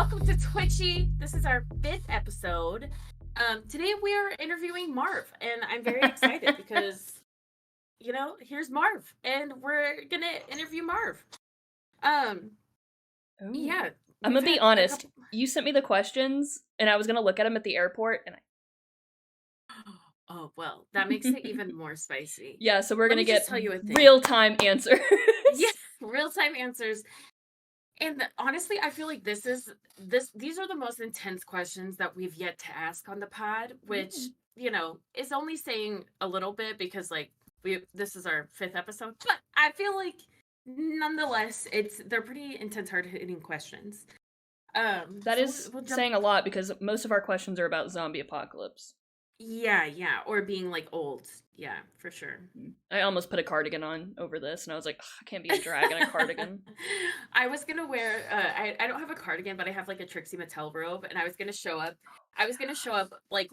welcome to Twitchy. This is our 5th episode. Today we are interviewing Marv, and I'm very excited because, here's Marv, and we're gonna interview Marv. Yeah. I'm gonna be honest. You sent me the questions, and I was gonna look at them at the airport, and Oh, well, that makes it even more spicy. Yeah, so we're gonna get real-time answers. Yeah, real-time answers. And honestly, I feel like these are the most intense questions that we've yet to ask on the pod, which, is only saying a little bit because this is our 5th episode, but I feel like nonetheless, they're pretty intense, hard-hitting questions. We'll saying a lot because most of our questions are about zombie apocalypse. Yeah, or being old. Yeah, for sure. I almost put a cardigan on over this, and I was like, I can't be a drag in a cardigan. I was gonna wear. I don't have a cardigan, but I have a Trixie Mattel robe, and I was gonna show up.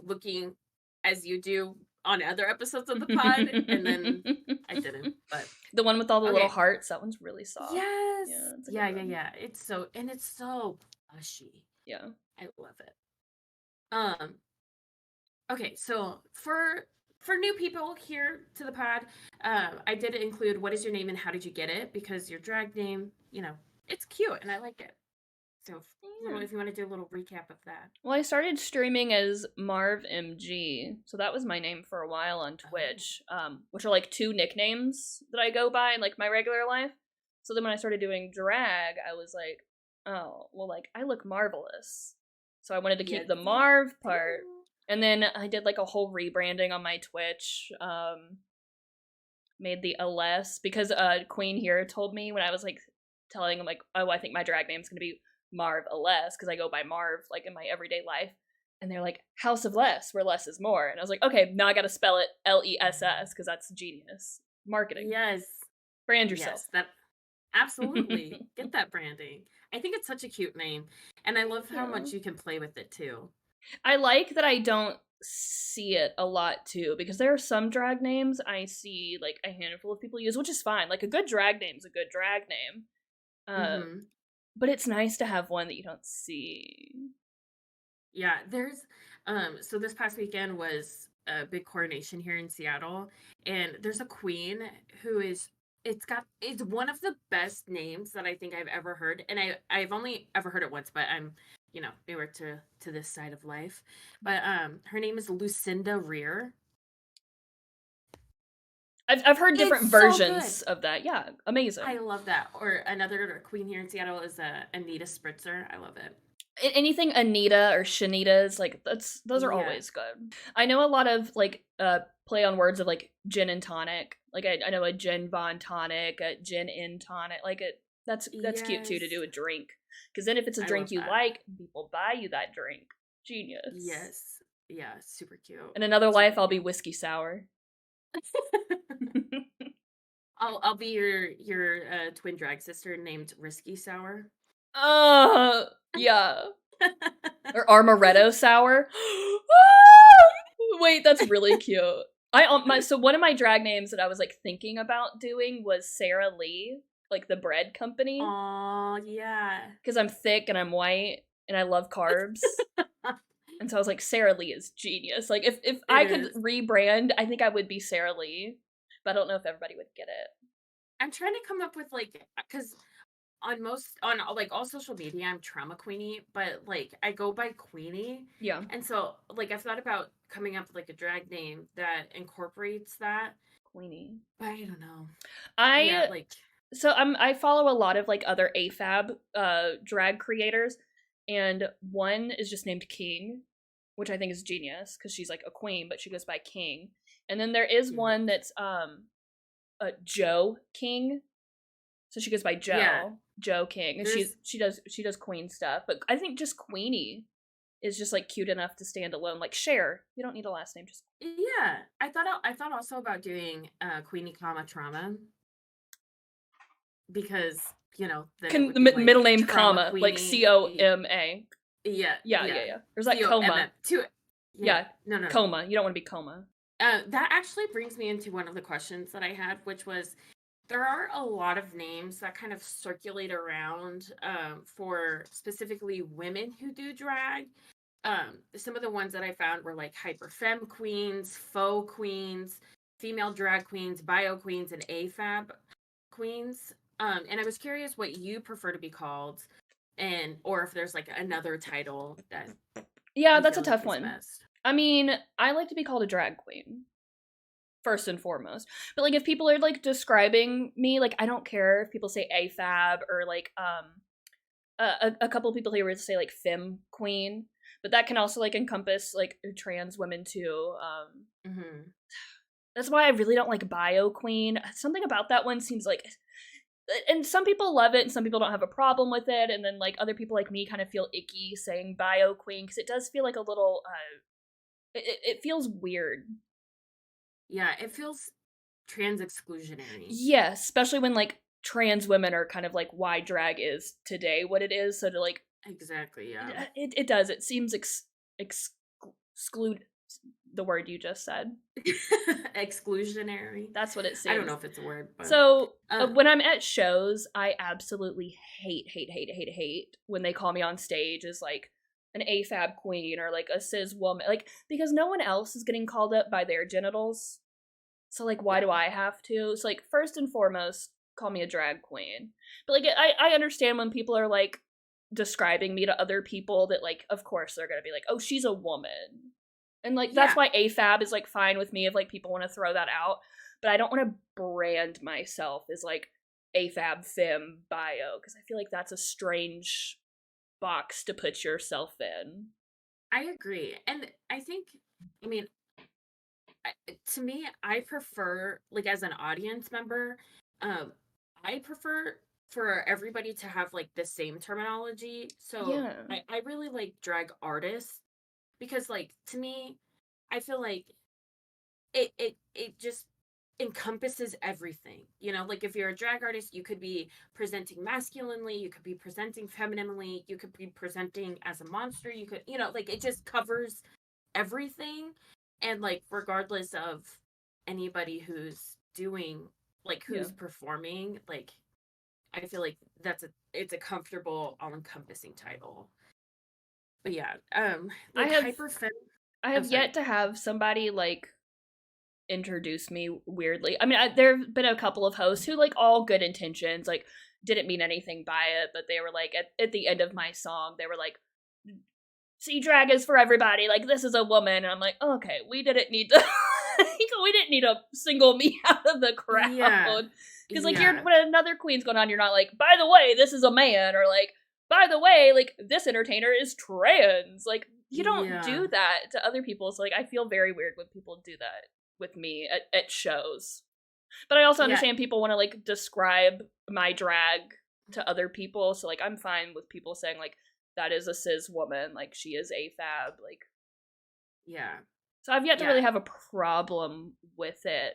Looking as you do on other episodes of the pod, and then I didn't. But the one with all the little hearts, that one's really soft. Yes. Yeah. It's so plushy. Yeah, I love it. Okay, so for new people here to the pod, I did include what is your name and how did you get it, because your drag name, it's cute and I like it. So if you want to do a little recap of that. Well, I started streaming as Marv MG, so that was my name for a while on Twitch, which are 2 nicknames that I go by in my regular life. So then when I started doing drag, I was like, oh, well, I look marvelous. So I wanted to keep the Marv part. And then I did a whole rebranding on my Twitch, made the LS, because Queen here told me when I was telling him oh, I think my drag name's gonna be Marv LS, because I go by Marv in my everyday life. And they're like, House of Less, where less is more. And I was like, okay, now I gotta spell it LESS, because that's genius. Marketing. Yes. Brand yourself. Yes, absolutely. Get that branding. I think it's such a cute name. And I love how much you can play with it too. I like that I don't see it a lot too, because there are some drag names I see a handful of people use, which is fine. A good drag name's a good drag name. But it's nice to have one that you don't see. Yeah, there's so this past weekend was a big coronation here in Seattle, and there's a queen who is it's one of the best names that I think I've ever heard, and I've only ever heard it once, but I'm newer to this side of life. But her name is Lucinda Rear. I've heard different versions of that. Yeah, amazing. I love that. Or another queen here in Seattle is Anita Spritzer. I love it. Anything Anita or Shanita's, those are always good. I know a lot of play on words of gin and tonic. I know a gin von tonic, a gin in tonic. That's cute too, to do a drink. Because then if it's a drink you like, people buy you that drink. Genius. Yes. Yeah, super cute. In another life, I'll be whiskey sour. I'll be your twin drag sister named Risky Sour. Yeah. Or Armoretto Sour. Wait, that's really cute. So one of my drag names that I was thinking about doing was Sarah Lee. The bread company. Oh, yeah. Because I'm thick and I'm white and I love carbs. And so I was like, Sarah Lee is genius. If I could rebrand, I think I would be Sarah Lee. But I don't know if everybody would get it. I'm trying to come up with because on all social media, I'm Trauma Queenie, but I go by Queenie. Yeah. And so I've thought about coming up with a drag name that incorporates that. Queenie. But I don't know. So I follow a lot of other AFAB drag creators, and one is just named King, which I think is genius because she's a queen, but she goes by King. And then there is one that's Joe King, so she goes by Joe. Yeah. Joe King, and she does queen stuff, but I think just Queenie is just cute enough to stand alone. Cher, you don't need a last name. Just I thought also about doing Queenie, Trauma. Because the middle name comma COMA. Yeah. There's coma. No. Coma. You don't want to be coma. That actually brings me into one of the questions that I had, which was, there are a lot of names that kind of circulate around for specifically women who do drag. Some of the ones that I found were like hyper femme queens, faux queens, female drag queens, bio queens, and AFAB queens. And I was curious what you prefer to be called, and or if there's like another title that Yeah, you that's a feel like tough is one. best. I mean, I like to be called a drag queen first and foremost. But like if people are like describing me, like I don't care if people say AFAB or like a couple of people here would say like femme queen, but that can also like encompass like trans women too. Mm-hmm. That's why I really don't like bio queen. Something about that one seems like, and some people love it and some people don't have a problem with it, and then like other people like me kind of feel icky saying bio queen because it does feel like a little it feels weird. Yeah, it feels trans exclusionary. Yes, especially when like trans women are kind of like why drag is today what it is. So to like Exactly, yeah. it does. It seems exclude the word you just said. Exclusionary. That's what it I don't seems. know if it's a word, but So uh, when I'm at shows, I absolutely hate when they call me on stage as like an AFAB queen or like a cis woman, like because no one else is getting called up by their genitals. So like, why yeah. do I have to? So like, first and foremost, call me a drag queen. But like, I understand when people are like describing me to other people that like, of course they're gonna be like, oh, she's a woman, and like that's Yeah. why AFAB is like fine with me if like people want to throw that out. But I don't want to brand myself as like AFAB femme bio because I feel like that's a strange box to put yourself in. I agree. And I think, I mean, to me, I prefer, like, as an audience member, um, I prefer for everybody to have like the same terminology. So Yeah, I really like drag artists because, like, to me, I feel like it just encompasses everything. You know, like if you're a drag artist, you could be presenting masculinely, you could be presenting femininely, you could be presenting as a monster, you could, you know, like it just covers everything. And like regardless of anybody who's doing, like yeah. who's performing, like I feel like it's a comfortable all encompassing title. But yeah, I like have hyper fem. I Oh, have yet sorry. to have somebody like introduce me weirdly. I mean, there have been a couple of hosts who like all good intentions, like didn't mean anything by it, but they were like at the end of my song, they were like, "See, drag is for everybody. Like this is a woman." And I'm like, oh, okay, we didn't need to. We didn't need to single me out of the Yeah. crowd because like you're Yeah. when another queen's going on, you're not like, by the way, this is a man, or like, by the way, like this entertainer is trans. Like you don't Yeah. do that to other people. So like I feel very weird when people do that with me at shows. But I also Yeah. understand people want to like describe my drag to other people. So like I'm fine with people saying like that is a cis woman, like she is AFAB, like Yeah. so I've yet to really Yeah. have a problem with it.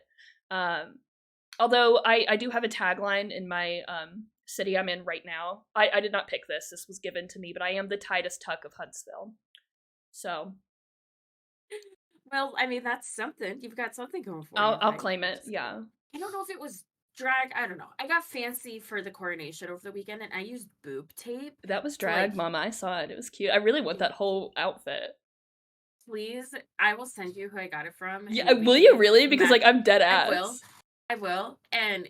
Um although I do have a tagline in my city I'm in right now. I did not pick this. This was given to me, but I am the tightest tuck of Huntsville. So Well, I mean, that's something. You've got something going for I'll you, I'll right? claim it. Yeah. I don't know if it was drag. I don't know. I got fancy for the coronation over the weekend and I used boob tape That was to like, drag, Mama. I saw it. It was cute. I really want that thank you. whole outfit. Please, I will send you who I got it from Yeah, and we will can you get really? Because like match. I'm dead I will. ass. I will. And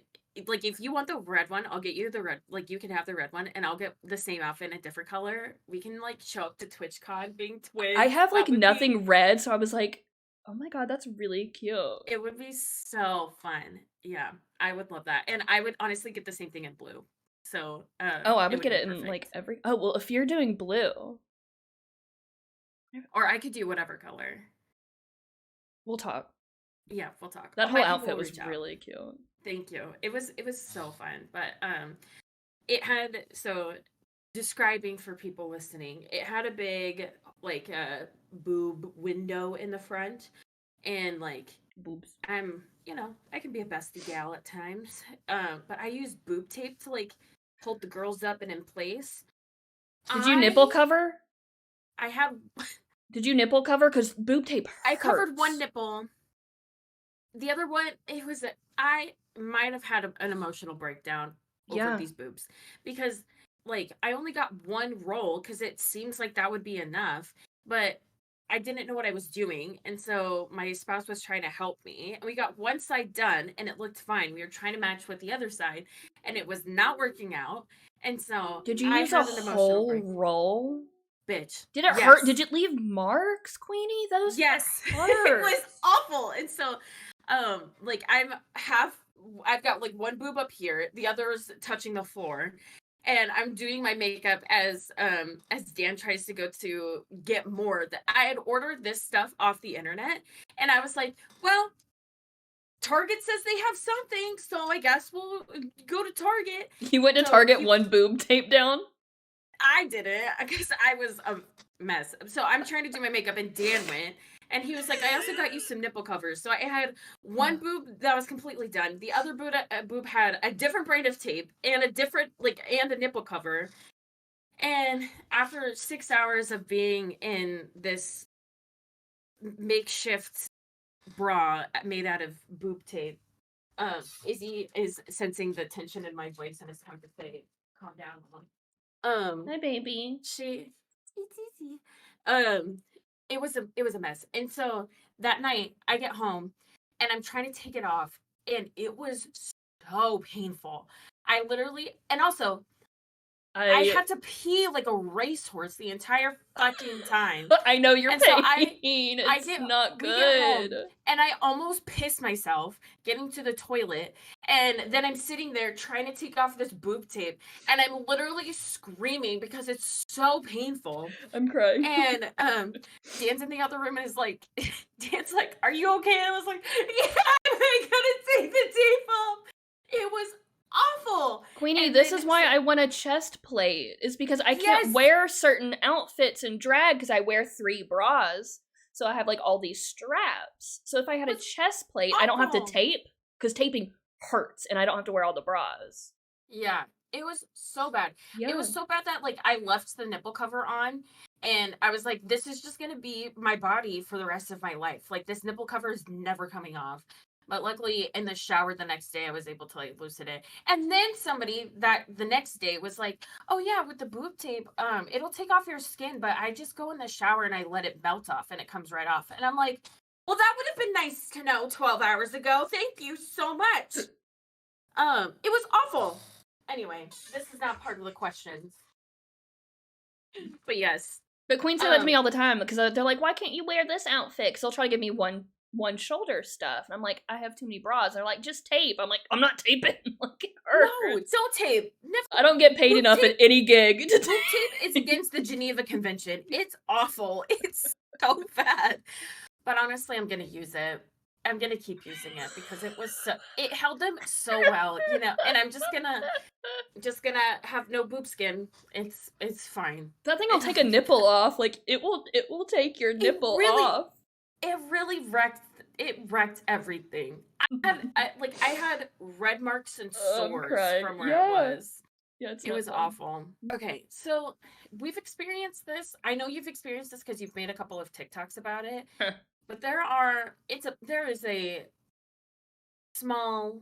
like, if you want the red one, I'll get you the red. Like, you can have the red one and I'll get the same outfit in a different color. We can like show up to TwitchCon being I twins. have like That would be nothing red, so I was like, oh my god, that's really cute. It would be so fun. Yeah, I would love that. And I would honestly get the same thing in blue. So, Oh, I it would would get be it in like perfect. every. Oh well, if you're doing blue, Or I could do whatever color. we'll talk. Yeah, we'll talk. That whole My people outfit will was reach out. really cute. Thank you. It was so fun. But it had, so describing for people listening, it had a big like boob window in the front, and like Boobs. I can be a bestie gal at times. But I used boob tape to like hold the girls up and in place. Did you nipple I cover? I have Did you nipple cover? Because boob tape I covered one hurts. nipple. The other one, it was I might have had an emotional breakdown over Yeah. these boobs because, like, I only got one roll because it seems like that would be enough, but I didn't know what I was doing. And so my spouse was trying to help me. And we got one side done and it looked fine. We were trying to match with the other side and it was not working out. And so Did you I use a had an emotional whole break. roll? Bitch. Did it hurt? Did Yes. it leave marks, Queenie? Those Yes. It hurt. was awful. And so like I've got like one boob up here, the other is touching the floor. And I'm doing my makeup as Dan tries to go to get more. That I had ordered this stuff off the internet and I was like, well, Target says they have something, so I guess we'll go to Target. You went to So Target one boob tape down? I did it because I was a mess. So I'm trying to do my makeup, and Dan went, and he was like, "I also got you some nipple covers." So I had one boob that was completely done. The other boob had a different brand of tape and a different and a nipple cover. And after 6 hours of being in this makeshift bra made out of boob tape, Izzy is sensing the tension in my voice and it's time to say, "Calm down, Mom." Hi, baby. She um it was a mess. And so that night I get home and I'm trying to take it off and it was so painful. I literally, and also I I had to pee like a racehorse the entire fucking time. I know your And so pain. It's not we get good. home and I almost piss myself getting to the toilet. And then I'm sitting there trying to take off this boob tape and I'm literally screaming because it's so painful. I'm crying. And Dan's in the other room and is like, Dan's like, "Are you okay?" And I was like, "Yeah, I gotta take the tape off." It was awful. Queenie, And this then is why I want a chest plate. Is because I can't yes, wear certain outfits in drag because I wear 3 bras. So I have like all these straps. So if I had a it was chest plate, I don't have to awful. tape because taping hurts and I don't have to wear all the bras. Yeah, it was so bad. It Yeah. was so bad that like I left the nipple cover on and I was like, this is just gonna be my body for the rest of my life. Like this nipple cover is never coming off. But luckily in the shower the next day I was able to like loosen it. And then somebody that the next day was like, "Oh yeah, with the boob tape, it'll take off your skin, but I just go in the shower and I let it melt off and it comes right off." And I'm like, "Well, that would have been nice to know 12 hours ago. Thank you so much." It was awful. Anyway, this is not part of the questions. But yes. But Queen said that to me Um all the time because they're like, "Why can't you wear this outfit?" Because they'll try to give me one shoulder stuff, and I'm like, "I have too many bras." And they're like, "Just tape." I'm like, "I'm not taping." Like it no, hurts. don't tape. I don't get paid Boob enough at tape. any gig to Boob tape is against the Geneva Convention. It's awful. It's so bad. But honestly, I'm gonna use it. I'm gonna keep using it because it held them so well, and I'm just gonna have no boob skin. It's fine. That thing will take a nipple off. Like it will take your It nipple really off. it really wrecked everything. I had red marks and I'm sores crying. from where it Yeah. was. Yeah, it's It not was fun. awful. Okay, so we've experienced this. I know you've experienced this because you've made a couple of TikToks about it. But there is a small,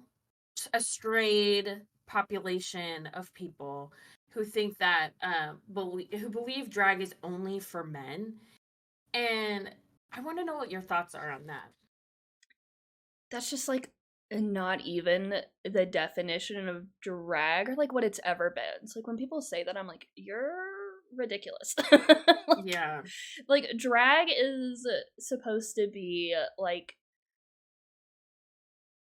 strayed population of people who think that who believe drag is only for men, and I want to know what your thoughts are on that. That's just like not even the definition of drag or like what it's ever been. It's like when people say that, I'm like, you're ridiculous. like, Yeah. like drag is supposed to be like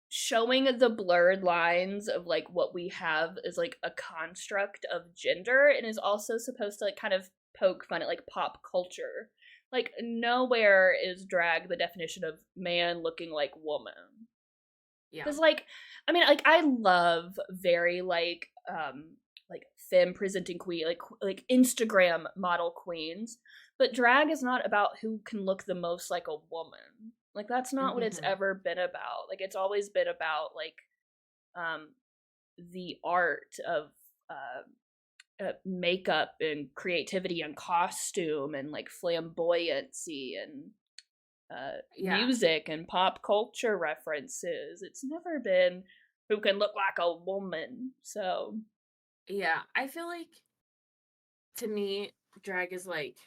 showing the blurred lines of like what we have is like a construct of gender and is also supposed to like kind of poke fun at like pop culture. Like nowhere is drag the definition of man looking like woman. Yeah. Because like I love very like femme presenting queen like Instagram model queens, but drag is not about who can look the most like a woman. Like that's not what it's Mm-hmm. ever been about. Like it's always been about like um the art of makeup and creativity and costume and like flamboyancy and Yeah. music and pop culture references. It's never been who can look like a woman. So Yeah. I feel like, to me, drag is like,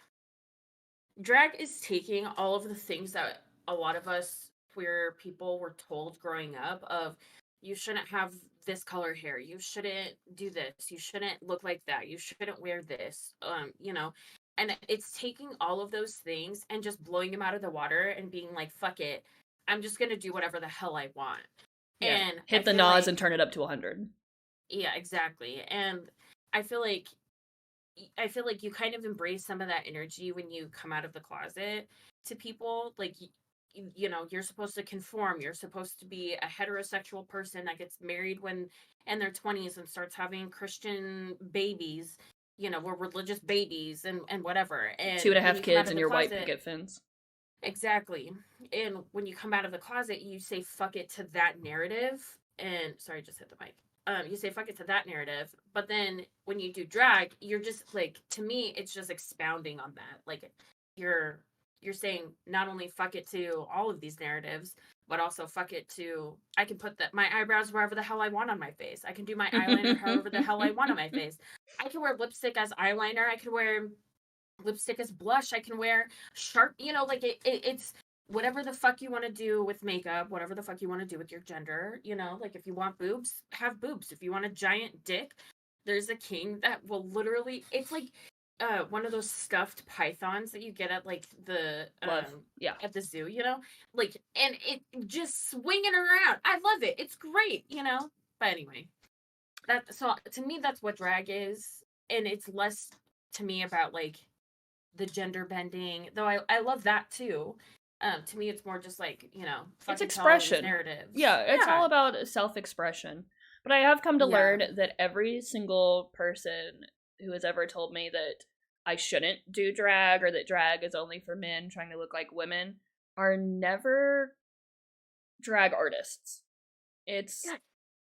drag is taking all of the things that a lot of us queer people were told growing up of, you shouldn't have this color hair, you shouldn't do this, you shouldn't look like that, you shouldn't wear this, and it's taking all of those things and just blowing them out of the water and being like, fuck it, I'm just gonna do whatever the hell I want. yeah, And I hit the feel nas like, and turn it up to 100. yeah, exactly. And I feel like I feel like you kind of embrace some of that energy when you come out of the closet to people. Like, you're supposed to conform. You're supposed to be a heterosexual person that gets married when in their 20s and starts having Christian babies. We're religious babies and whatever. Two And and a when half you come out kids of and the your white closet, picket fence. exactly. And when you come out of the closet, you say fuck it to that narrative. And sorry, I just hit the mic. You say fuck it to that narrative, but then when you do drag, you're just like, to me, it's just expounding on that. Like, you're you're saying not only fuck it to all of these narratives, but also fuck it to, I can put my eyebrows wherever the hell I want on my face. I can do my eyeliner however the hell I want on my face. I can wear lipstick as eyeliner. I can wear lipstick as blush. I can wear sharp, like it's whatever the fuck you want to do with makeup, whatever the fuck you want to do with your gender, like if you want boobs, have boobs. If you want a giant dick, there's a king that will literally, it's like one of those stuffed pythons that you get at like the Love. Yeah. at the zoo, like, and it just swinging around. I love it. It's great, but anyway, so to me that's what drag is. And it's less to me about like the gender bending, though I love that too. To me, it's more just like, It's fucking tell all these expression. narratives. Yeah, it's Yeah, all about self-expression. But I have come to yeah, learn that every single person who has ever told me that I shouldn't do drag or that drag is only for men trying to look like women are never drag artists. It's yeah.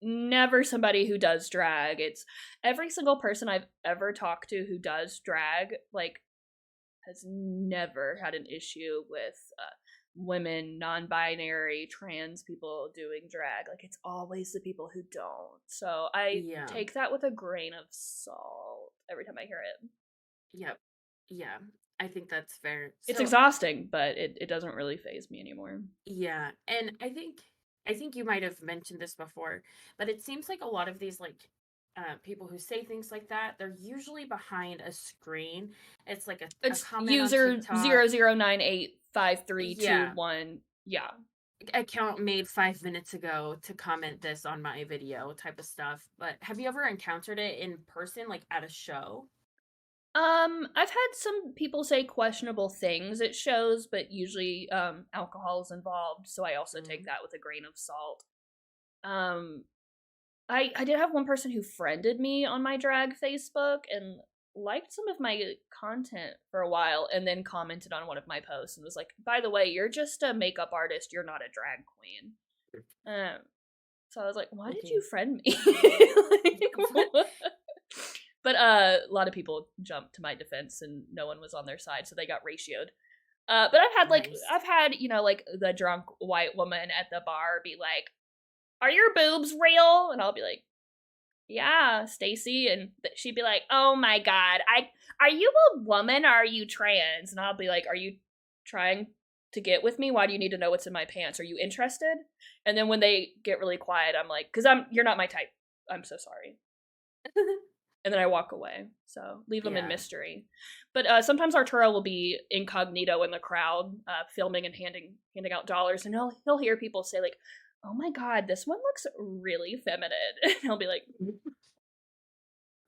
never somebody who does drag. It's every single person I've ever talked to who does drag, like, has never had an issue with women, non-binary, trans people doing drag. Like, it's always the people who don't. So I Yeah. take that with a grain of salt every time I hear it. Yep. Yeah. I think that's fair. It's So exhausting, but it doesn't really phase me anymore. yeah, and I think you might have mentioned this before, but it seems like a lot of these like people who say things like that, they're usually behind a screen. It's like a It's comment on user TikTok. 00985321. Yeah, Yeah. account made 5 minutes ago to comment this on my video type of stuff. But have you ever encountered it in person, like at a show? I've had some people say questionable things at shows, but usually alcohol is involved, so I also take Mm. that with a grain of salt. Um I did have one person who friended me on my drag Facebook and liked some of my content for a while and then commented on one of my posts and was like, "By the way, you're just a makeup artist, you're not a drag queen." So I was like, "Why did you Okay. friend me?" But a lot of people jumped to my defense and no one was on their side, so they got ratioed. But Nice. I've had, like the drunk white woman at the bar be like, "Are your boobs real?" And I'll be like, "Yeah, Stacy," and she'd be like, "Oh my god, are you a woman or are you trans?" And I'll be like, "Are you trying to get with me? Why do you need to know what's in my pants? Are you interested?" And then when they get really quiet, I'm like, "Cuz you're not my type. I'm so sorry." And then I walk away. So leave them in Yeah. mystery. But sometimes Arturo will be incognito in the crowd, filming and handing out dollars, and he'll hear people say like, "Oh my god, this one looks really feminine." And he'll be like,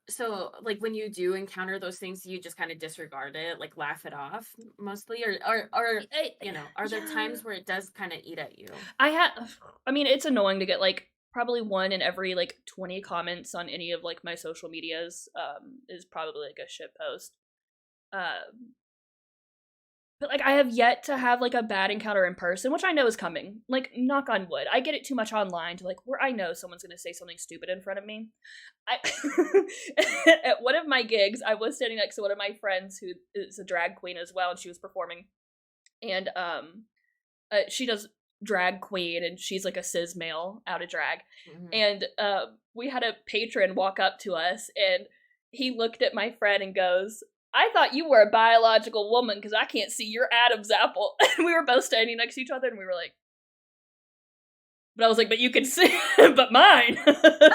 So, like, when you do encounter those things, you just kind of disregard it, like laugh it off mostly, or are there "Yeah." times where it does kind of eat at you? I mean, it's annoying to get like probably one in every like 20 comments on any of like my social medias is probably like a shit post. Um But like I have yet to have like a bad encounter in person, which I know is coming. Like knock on wood. I get it too much online to like where I know someone's gonna say something stupid in front of me. I At one of my gigs, I was standing next to one of my friends who is a drag queen as well, and she was performing. And she does drag queen, and she's like a cis male out of drag. Mhm. And we had a patron walk up to us, and he looked at my friend and goes, I thought you were a biological woman because I can't see your Adam's apple. And we were both standing next to each other, and we were like, but I was like, but you could see, but mine,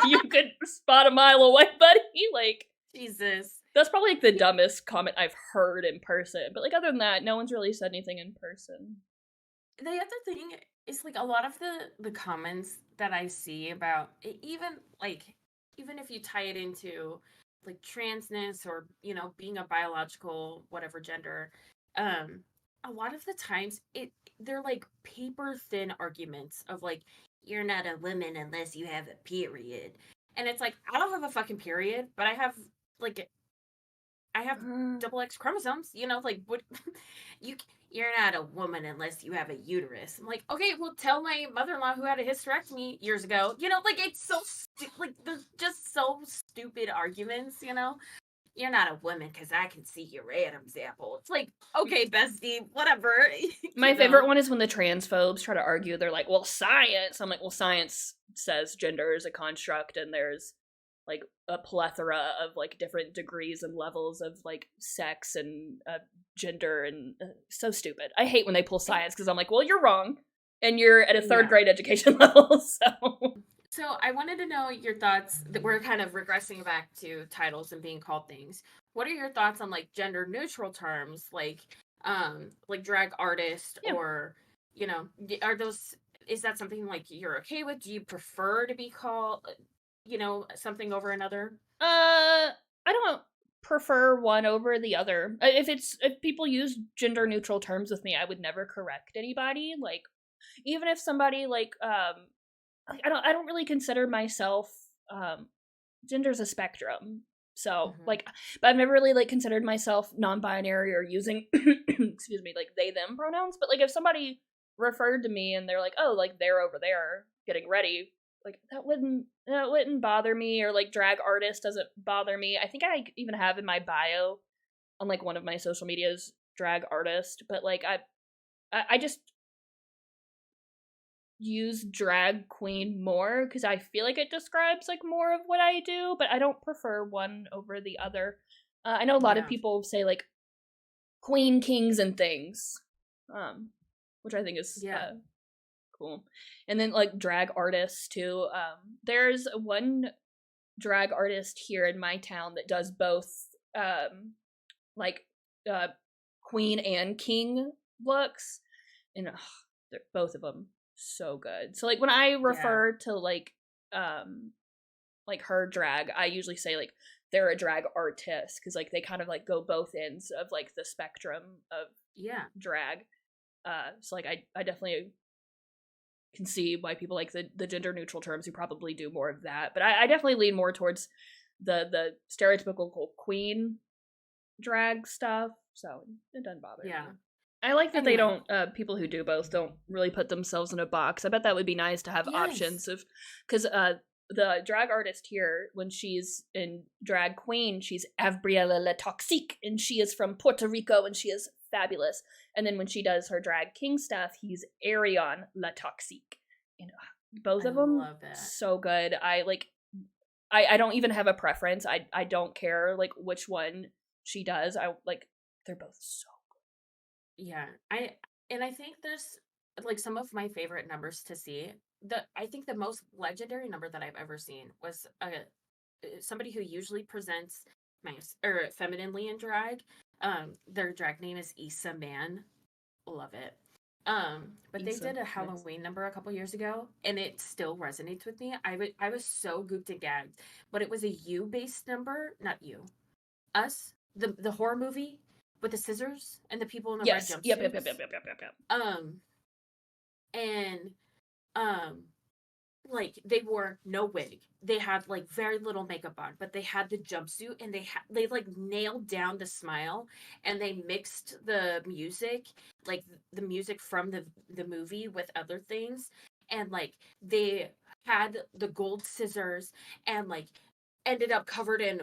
you could spot a mile away, buddy. Like, Jesus. that's probably like the dumbest comment I've heard in person. But like, other than that, no one's really said anything in person. The other thing is like a lot of the comments that I see about even if you tie it into like transness or being a biological whatever gender, a lot of the times they're like paper thin arguments of like you're not a woman unless you have a period, and it's like I don't have a fucking period, but like I have double X chromosomes, like what you you're not a woman unless you have a uterus. I'm like, okay, well tell my mother-in-law who had a hysterectomy years ago. Like it's so like there's just so stupid arguments, You're not a woman because I can see your Adam's apple. It's like, okay, bestie, whatever. My favorite one is when the transphobes try to argue. They're like, well, science. I'm like, well, science says gender is a construct, and there's like a plethora of like different degrees and levels of like sex and gender, and so stupid. I hate when they pull science because I'm like, well, you're wrong, and you're at a third grade education level. So I wanted to know your thoughts. That we're kind of regressing back to titles and being called things. What are your thoughts on like gender neutral terms, like drag artist, or are those? Is that something like you're okay with? Do you prefer to be called, something over another? I don't prefer one over the other. If people use gender neutral terms with me, I would never correct anybody. Like, even if somebody like I don't really consider myself gender's a spectrum. So like, but I've never really like considered myself non-binary or using excuse me, like they them pronouns. But like if somebody referred to me and they're like, oh, like they're over there getting ready, like that wouldn't bother me. Or like drag artist doesn't bother me. I think I even have in my bio on like one of my social medias drag artist, but like I just use drag queen more because I feel like it describes like more of what I do, but I don't prefer one over the other. I know a lot of people say like queen, kings, and things, which I think is cool. And then like drag artists too. There's one drag artist here in my town that does both, like queen and king looks, and they're both of them so good. So like when I refer to like her drag, I usually say like they're a drag artist because like they kind of like go both ends of like the spectrum of drag. So like I definitely can see why people like the gender neutral terms who probably do more of that, but I definitely lean more towards the stereotypical queen drag stuff, so it doesn't bother me. I like that they don't, people who do both don't really put themselves in a box. I bet that would be nice to have options of, because the drag artist here, when she's in drag queen, she's Avbriella La Toxique, and she is from Puerto Rico, and she is fabulous. And then when she does her drag king stuff, he's Arion La Toxique. And both of them, so good. I don't even have a preference. I don't care like which one she does. They're both so good. Yeah. I think there's like some of my favorite numbers to see. I think the most legendary number that I've ever seen was somebody who usually presents femininely in drag. Their drag name is Issa Man. Love it. But they did a Halloween number a couple years ago, and it still resonates with me. I was so gooped and gagged, but it was a you based number, not you, us, the horror movie with the scissors and the people in the red jumpsuits. Yep. Like they wore no wig. They had like very little makeup on, but they had the jumpsuit, and they like nailed down the smile, and they mixed the music, like the music from the movie with other things, and like they had the gold scissors and like ended up covered in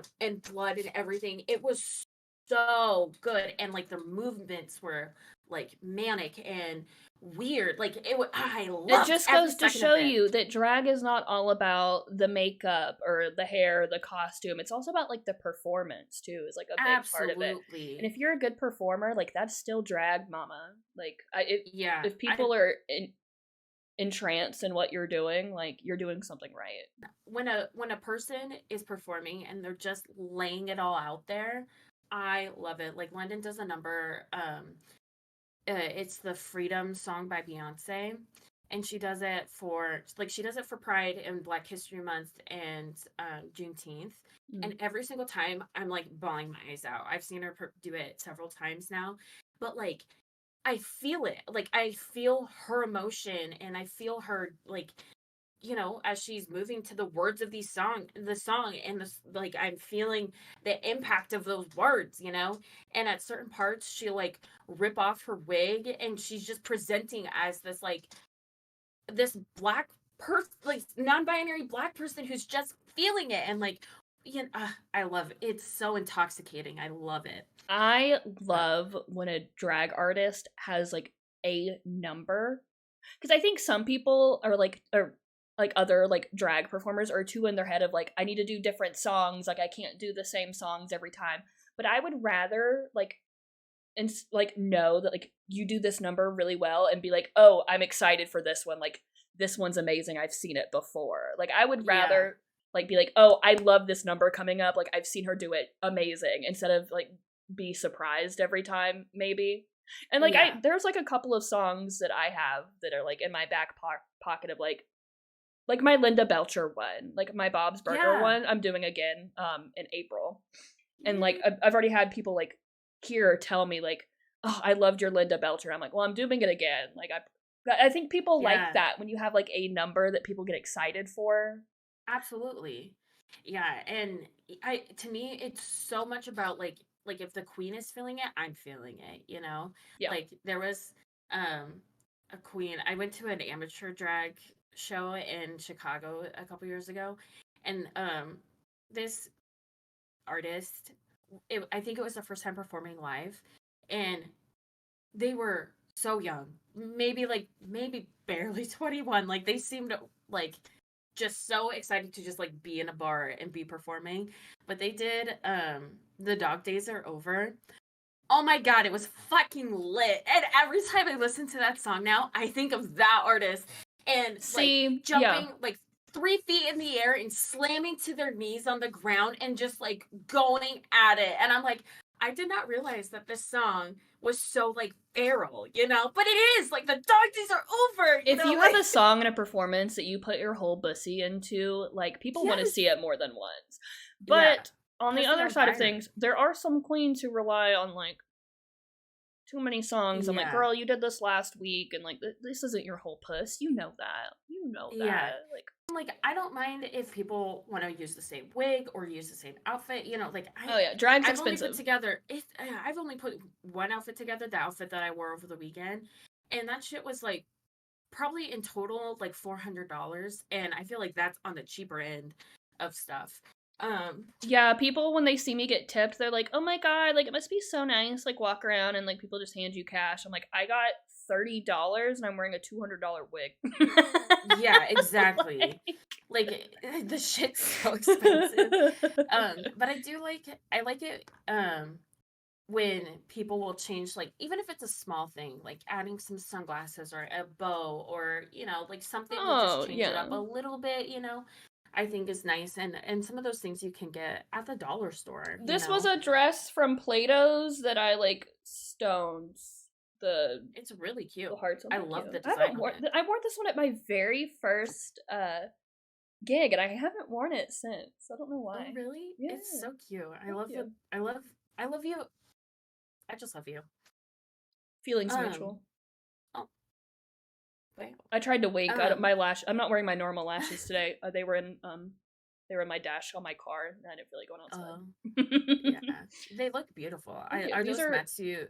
blood and everything. It was so good, and like their movements were like manic and weird. Like I It loved just every goes to second of show it. you that drag is not all about the makeup or the hair, the costume. It's also about like the performance too. Is like a big part of it. And Absolutely. if you're a good performer, like that's still drag, mama. Like Yeah. if people are entranced in what you're doing, like you're doing something right. When a person is performing and they're just laying it all out there, I love it. Like London does a number, it's the Freedom song by Beyonce, and she does it for Pride and Black History Month and Juneteenth. Mm. And every single time I'm like bawling my eyes out. I've seen her do it several times now, but like I feel it. Like I feel her emotion and I feel her like as she's moving to the words of the song, and this, like, I'm feeling the impact of those words, and at certain parts, she'll like rip off her wig, and she's just presenting as this like this black person, like non-binary black person who's just feeling it, and like, I love it. It's so intoxicating. I love it. I Uh, love when a drag artist has like a number, because I think some people are like other like drag performers are too in their head of like I need to do different songs, like I can't do the same songs every time. But I would rather like and like know that like you do this number really well and be like, oh, I'm excited for this one, like this one's amazing, I've seen it before. Like I would yeah, rather like be like, oh, I love this number coming up, like I've seen her do it amazing, instead of like be surprised every time maybe. And like I yeah, there's like a couple of songs that I have that are like in my back pocket of like my Linda Belcher one, like my Bob's Burger yeah. one, I'm doing again in April. And like Yay. I've already had people like here tell me like, oh, I loved your Linda Belcher. I'm like, well, I'm doing it again. Like I think people like Yeah. that when you have like a number that people get excited for. Absolutely. Yeah, and I to me it's so much about like if the queen is feeling it, I'm feeling it. Yeah. Like there was a queen. I went to an amateur drag show in Chicago a couple years ago, and this artist, I think it was the first time performing live, and they were so young, maybe barely 21. Like they seemed like just so excited to just like be in a bar and be performing. But they did The Dog Days Are Over. Oh my god, it was fucking lit. And every time I listen to that song now, I think of that artist and like See, yeah. jumping like 3 feet in the air and slamming to their knees on the ground and just like going at it. And I'm like, I did not realize that this song was so like feral. But it is like the dog days are over, If you have like a song and a performance that you put your whole bussy into, like people want to yes. see it more than once. Yeah. But on the Pussy other on side of fire. things, there are some queens who rely on like too many songs. I'm like, Yeah. girl, you did this last week, and like this isn't your whole puss. You know that. You know Yeah. that. Like, Like I don't mind if people want to use the same wig or use the same outfit. Like oh yeah, drag's I've only put expensive. together I've only put one outfit together, the outfit that I wore over the weekend, and that shit was like probably in total like $400, and I feel like that's on the cheaper end of stuff. Um, Yeah, people when they see me get tipped, they're like, "Oh my god, like it must be so nice, like walk around and like people just hand you cash." I'm like, I got $30 and I'm wearing a $200 wig. yeah, exactly. Like the shit's so expensive. But I like it when people will change, like even if it's a small thing, like adding some sunglasses or a bow, or like something to just Oh change it yeah, up a little bit. I think is nice, and some of those things you can get at the dollar store. this was a dress from Plato's that I like stoned the It's really cute. the hearts. Oh, I thank love you. the design on it. I wore this one at my very first gig, and I haven't worn it since. I don't know Oh, why. really? Yeah, It's so cute. thank you. I love you. I just love you. Feelings Um, mutual. oh, wow. I tried to wake. Um, My lash. I'm not wearing my normal lashes today. They were in my dash on my car, and I didn't feel like going yeah, outside. they look beautiful. Thank you. Are These those are Matsu?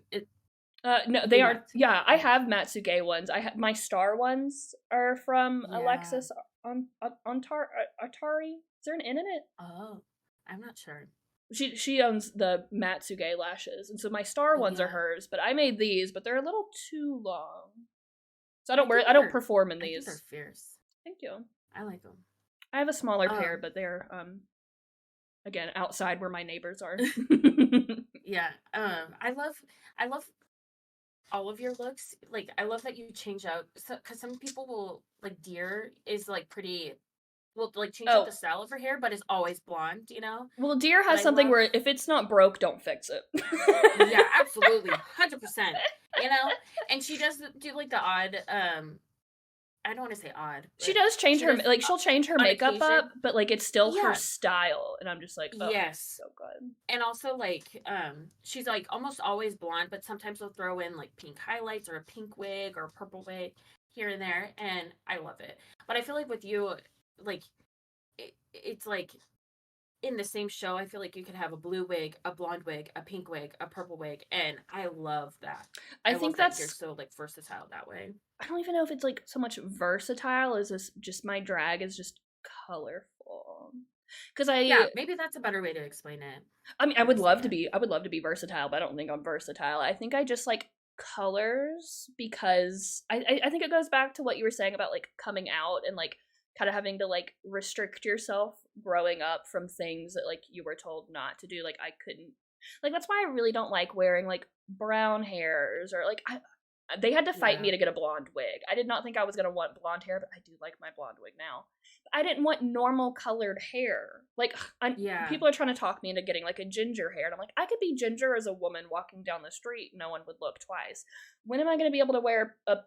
no, they They are. what? Yeah, I have Matsuge ones. I have my star ones are from Yeah. Alexis on Atari. Is there an N in it? Oh, I'm not sure. She owns the Matsuge lashes, and so my star ones are Yeah. hers. But I made these, but they're a little too long, so I don't they're perform in I think they're these. fierce. Thank you. I like them. I have a smaller pair, Um, but they're again outside where my neighbors are. yeah. I love all of your looks. Like, I love that you change out, so because some people will like deer is like pretty will like change up the Oh, style of her hair, but is always blonde, you know. well, deer But has I something love, where if it's not broke, don't fix it. yeah, absolutely, 100%. You know, and she does do like the odd. I don't want to say odd, She but does change she her does like she'll change her on makeup up, occasion. but like it's still her Yeah. style, and I'm just like, oh, Yes. so good. And also like she's like almost always blonde, but sometimes they'll throw in like pink highlights or a pink wig or a purple wig here and there, and I love it. But I feel like with you, like it's like in the same show, I feel like you could have a blue wig, a blonde wig, a pink wig, a purple wig, and I love that. I I love think that you're that's so like versatile that way. I don't even know if it's like so much versatile as this just my drag is just colorful. Cuz Yeah, maybe that's a better way to explain it. I mean Honestly, I would love to be versatile, but I don't think I'm versatile. I think I just like colors because I think it goes back to what you were saying about like coming out and like kind of having to like restrict yourself growing up from things that like you were told not to do. Like I couldn't like that's why I really don't like wearing like brown hairs or like they had to fight me yeah, to get a blonde wig. I did not think I was gonna want blonde hair, but I do like my blonde wig now. I didn't want normal colored hair. Like yeah, people are trying to talk me into getting like a ginger hair, and I'm like, I could be ginger as a woman walking down the street. No one would look twice. When am I going to be able to wear a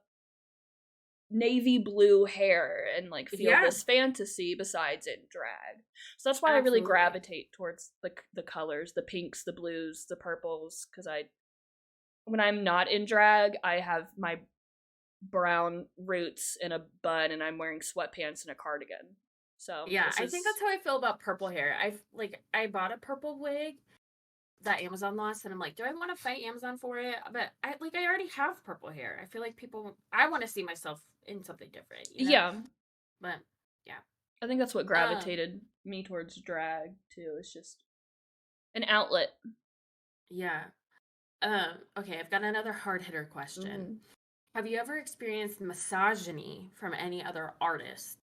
navy blue hair and like feel yeah, this fantasy besides in drag? So that's why I really absolutely. gravitate towards the colors, the pinks, the blues, the purples, because I when I'm not in drag, I have my brown roots in a bun and I'm wearing sweatpants and a cardigan. So Yeah, this I think is that's how I feel about purple hair. I bought a purple wig that Amazon lost, and I'm like, do I want to fight Amazon for it? But I already have purple hair. I feel like people I want to see myself in something different, you know? yeah. But yeah. I think that's what Um gravitated me towards drag too. It's just an outlet. yeah. Okay, I've got another hard hitter question. Ooh. Have you ever experienced misogyny from any other artist?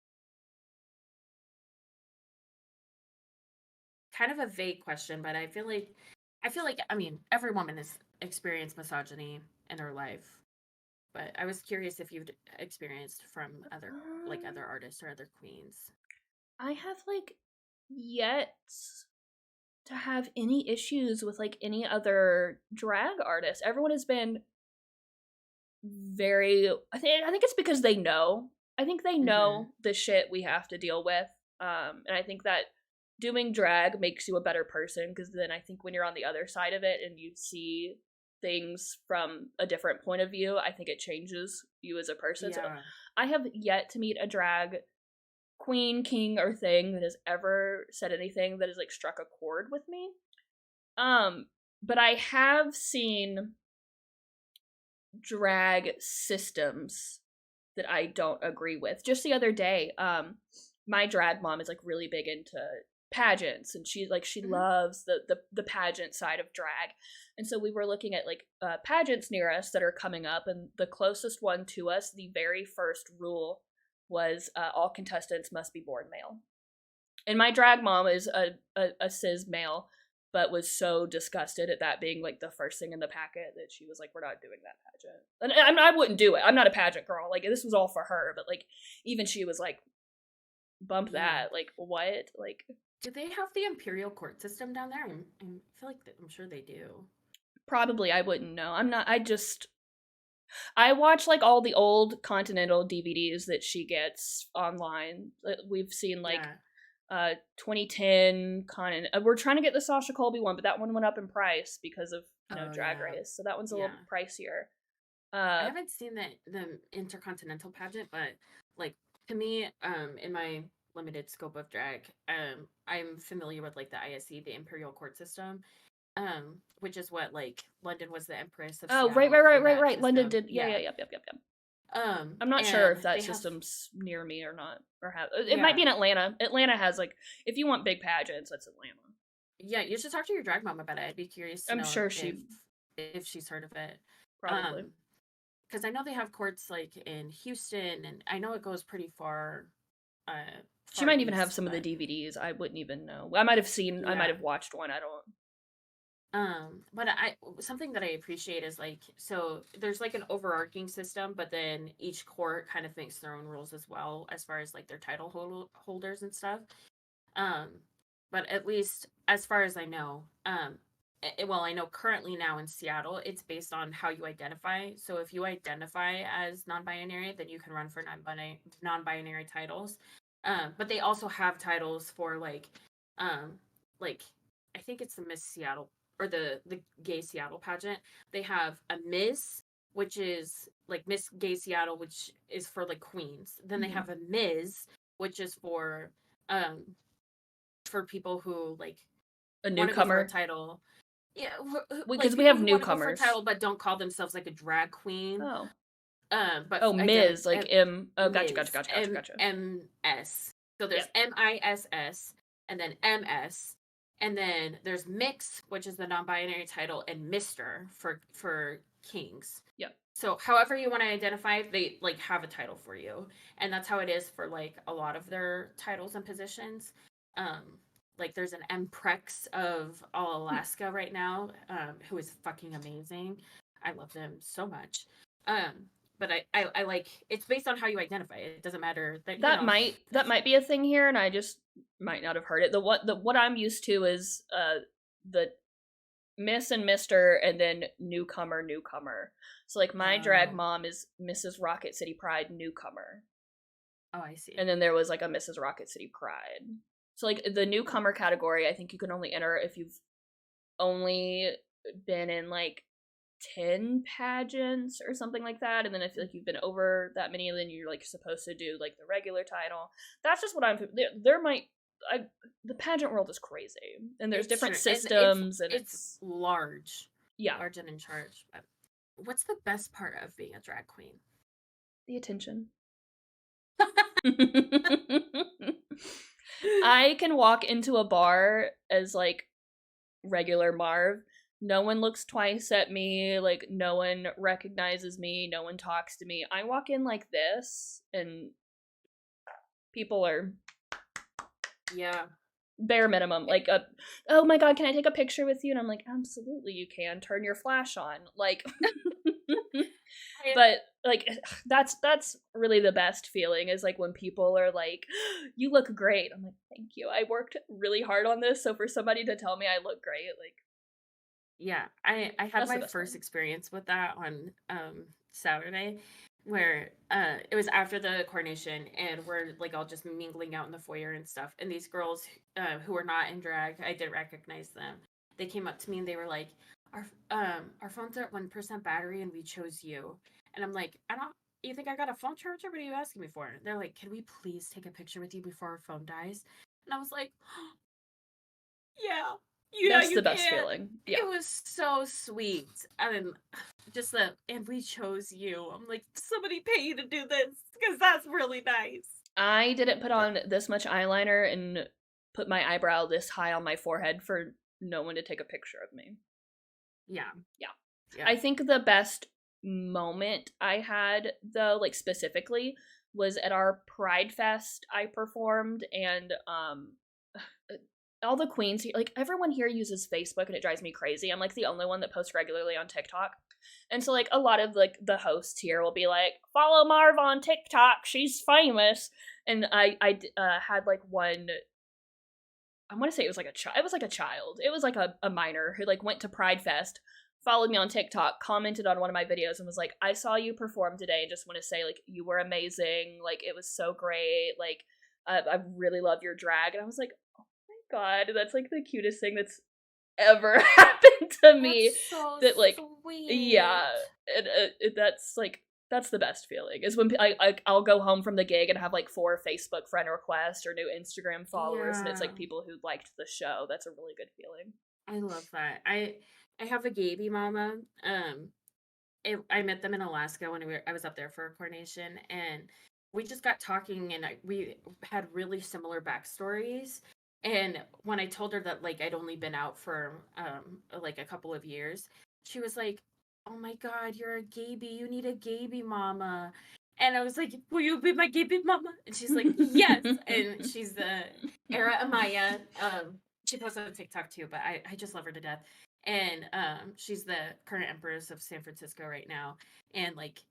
Kind of a vague question, but I feel like I mean every woman has experienced misogyny in her life. But I was curious if you've experienced from other Um, artists or other queens. I have like yet to have any issues with like any other drag artist. Everyone has been very I think it's because they know. I think they Mm-hmm. know the shit we have to deal with. And I think that doing drag makes you a better person because then I think when you're on the other side of it and you see things from a different point of view, I think it changes you as a person. So Yeah. I have yet to meet a drag queen, king, or thing that has ever said anything that has like struck a chord with me. Um, but I have seen drag systems that I don't agree with. Just the other day, my drag mom is like really big into pageants and she Mm-hmm. loves the pageant side of drag. And so we were looking at like pageants near us that are coming up and the closest one to us, the very first rule was all contestants must be born male. And my drag mom is a cis male, but was so disgusted at that being like the first thing in the packet that she was like, "We're not doing that pageant." And I wouldn't do it. I'm not a pageant girl. Like this was all for her, but like even she was like, "Bump Yeah. that!" Like what? Like Do they have the imperial court system down there? I feel like I'm sure they do. probably I wouldn't know. I'm not. I watch like all the old Continental DVDs that she gets online. We've seen like Yeah. 2010 Conan. We're trying to get the Sasha Colby one, but that one went up in price because of Oh Drag yeah. Race, so that one's a little Yeah. pricier. I Uh, haven't seen the intercontinental pageant, but like to me, in my limited scope of drag, I'm familiar with like the ISC, the imperial court system, which is what like London was the empress of oh Seattle through that right. London system. did. Yeah, Yeah. yep. I'm not sure And if that they have system's near me or not, or have. It might yeah. be in Atlanta. Atlanta has like if you want big pageants, that's Atlanta. Yeah, you should talk to your drag mom about it. I'd be curious to I'm know sure she if she's heard of it. probably. Because I know they have courts like in Houston, and I know it goes pretty She far might even have east. some of the But DVDs. I wouldn't even know. I might have seen. I might yeah, have watched one. I don't. but I something that I appreciate is like so there's like an overarching system, but then each court kind of makes their own rules as well as far as like their holders and stuff. Um, but at least as far as I know, well, I know currently now in Seattle, it's based on how you identify. So if you identify as non-binary, then you can run for non-binary titles. But they also have titles for um, like I think it's the Miss Seattle or the Gay Seattle pageant. They have a Miss, which is like Miss Gay Seattle, which is for like queens. Then they Mm-hmm. have a Ms, which is um for people who like A want to go for a newcomer. title. Yeah, like Because we people have who want to go for a newcomers. title but don't call themselves like a drag queen. Oh. But Oh, Ms. Like M. Oh, gotcha, gotcha, Ms. gotcha, gotcha, gotcha. MS. So Yep. there's MISS and then MS. And then there's mix, which is the non-binary title, and Mister for kings. Yep. So however you want to identify, they like have a title for you. And that's how it is for like a lot of their titles and positions. Um, like there's an Emprex of all Hmm. Alaska right now, who is fucking amazing. I love them so much. Um, but I like it's based on how you identify. It doesn't matter that That might be a thing here, and I just might not have heard it. The what I'm used to is the Miss and Mister, and then newcomer. So like my drag Oh, mom is Mrs. Rocket City Pride newcomer, oh, I see. and then there was like a Mrs. Rocket City Pride. So like the newcomer category, I think you can only enter if you've only been in like 10 pageants or something like that, and then if like you've been over that many, then you're like supposed to do like the regular title. That's just what I'm there might I the pageant world is crazy, and there's It's different true, and it's systems, and it's it's large, yeah, large and in charge. But what's the best part of being a drag queen? the attention. I can walk into a bar as like regular Marv. No one looks twice at me, like no one recognizes me, no one talks to me. I walk in like this and people are Yeah. bare minimum like oh my god, can I take a picture with you? And I'm like, absolutely you can, turn your flash on. Like I, but like that's really the best feeling is like when people are like, you look great. I'm like, thank you, I worked really hard on this, so for somebody to tell me I look great, like yeah, I had that's the my best first feeling. experience with that on Saturday, where it was after the coronation, and we're like all just mingling out in the foyer and stuff. And these girls who were not in drag, I did recognize them. They came up to me and they were like, our phones are at 1% battery and we chose you. And I'm like, I don't. You think I got a phone charger? What are you asking me for? They're like, can we please take a picture with you before our phone dies? And I was like, yeah, yeah, That's you the best can. feeling, yeah. It was so sweet. I mean, just the and we chose you. I'm like, somebody pay you to do this because that's really nice. I didn't put But on this much eyeliner and put my eyebrow this high on my forehead for no one to take a picture of me. yeah, Yeah. yeah. I think the best moment I had, though, like specifically, was at our Pride Fest I performed, and all the queens, like everyone here uses Facebook, and it drives me crazy. I'm like the only one that posts regularly on TikTok. And so like a lot of like the hosts here will be like, follow Marv on TikTok, she's famous. And I had like one, I want to say it was like a child. It was like a child. It was like a minor who like went to Pride Fest, followed me on TikTok, commented on one of my videos, and was like, "I saw you perform today. And just want to say like you were amazing. Like it was so great. Like I really love your drag." And I was like, "Oh my god, that's like the cutest thing that's ever happened to me." That's so That like sweet. yeah, and that's like that's the best feeling is when I'll go home from the gig and have like 4 Facebook friend requests or new Instagram followers, and it's Yeah, like people who liked the show. That's a really good feeling. I love that. I have a Gaby mama. I met them in Alaska when I was up there for a coronation, and we just got talking, and we had really similar backstories. And when I told her that like I'd only been out for like a couple of years, she was like, "Oh my god, you're a gaby. You need a gaby mama." And I was like, "Will you be my gaby mama?" And she's like, "Yes." And she's the Era Amaya. She posts on TikTok too, but I just love her to death. And she's the current empress of San Francisco right now. And like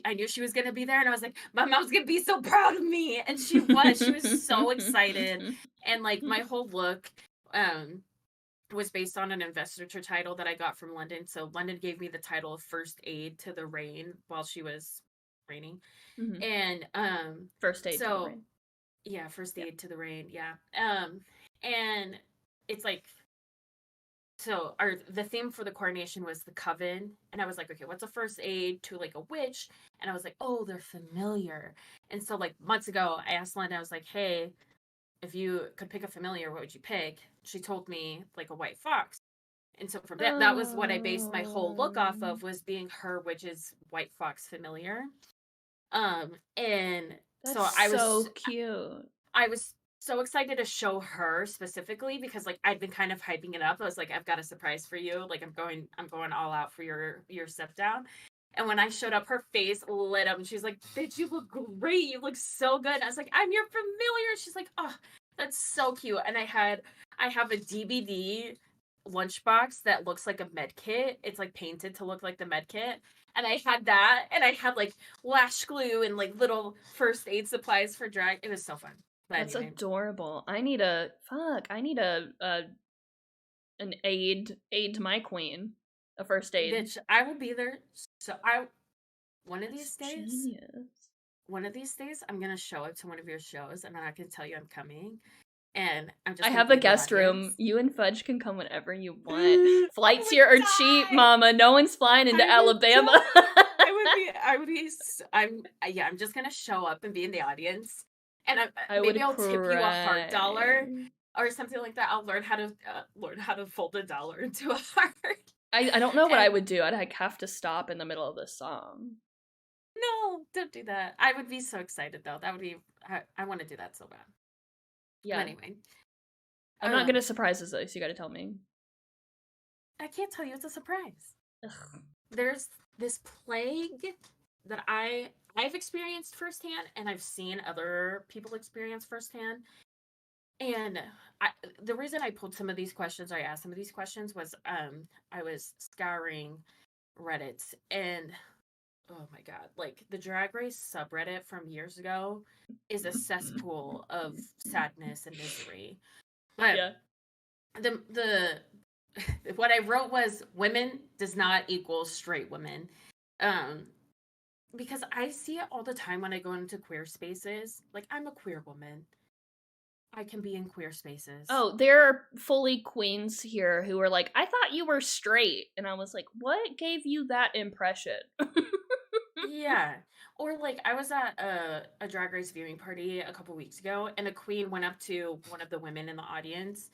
I knew she was gonna be there, and I was like, my mom's gonna be so proud of me, and she was. She was so excited, and like my whole look, was based on an investiture title that I got from London. So London gave me the title of first aid to the rain while she was raining, Mhm. and First aid to the so brain. yeah, first Yeah. aid to the rain, yeah, and it's like so our the theme for the coronation was the coven, and I was like, okay, what's a first aid to like a witch? And I was like, oh, they're familiar. And so like months ago I asked Linda, I was like, hey, if you could pick a familiar, what would you pick? She told me like a white fox. And so from that was what I based my whole look off Oh, of, was being her, which is white fox familiar. And that's so so cute. I was so excited to show her specifically, because like I'd been kind of hyping it up. I was like, I've got a surprise for you. Like I'm going all out for your step down. And when I showed up, her face lit up and she's like, "Bitch, you look great. You look so good." And I was like, "I'm your familiar." She's like, "Oh, that's so cute." And I have a DVD lunchbox that looks like a med kit. It's like painted to look like the med kit. And I had that, and I had like lash glue and like little first aid supplies for drag. It was so fun. But That's anyway, adorable. I need a an aid to my queen. A first aid. bitch, I will be there. So I one of That's these days, genius. I'm gonna show up to one of your shows, and I can tell you I'm coming, and I'm I just gonna have be a in the guest room. audience. You and Fudge can come whenever you want. I Flights would here are cheap, die. mama. No one's flying into I would Alabama. die. Yeah, I'm just gonna show up and be in the audience, and I maybe would I'll tip you a heart cry. dollar or something like that. I'll learn how to fold a dollar into a heart. I don't know what I And would do. I'd like have to stop in the middle of the song. no, don't do that. I would be so excited though. That would be I want to do that so bad. But Yeah. anyway, I'm not good at surprises though, so you gotta tell me. I can't tell you, it's a surprise. Ugh. There's this plague that I've experienced firsthand, and I've seen other people experience firsthand. And the reason I pulled some of these questions, or I asked some of these questions, was I was scouring Reddit, and oh my god, like the Drag Race subreddit from years ago is a cesspool of sadness and misery. But Yeah. the what I wrote was, women does not equal straight women. Um because I see it all the time when I go into queer spaces. Like, I'm a queer woman. I can be in queer spaces. Oh, there are fully queens here who are like, I thought you were straight. And I was like, what gave you that impression? Yeah. Or like I was at a drag race viewing party a couple weeks ago, and a queen went up to one of the women in the audience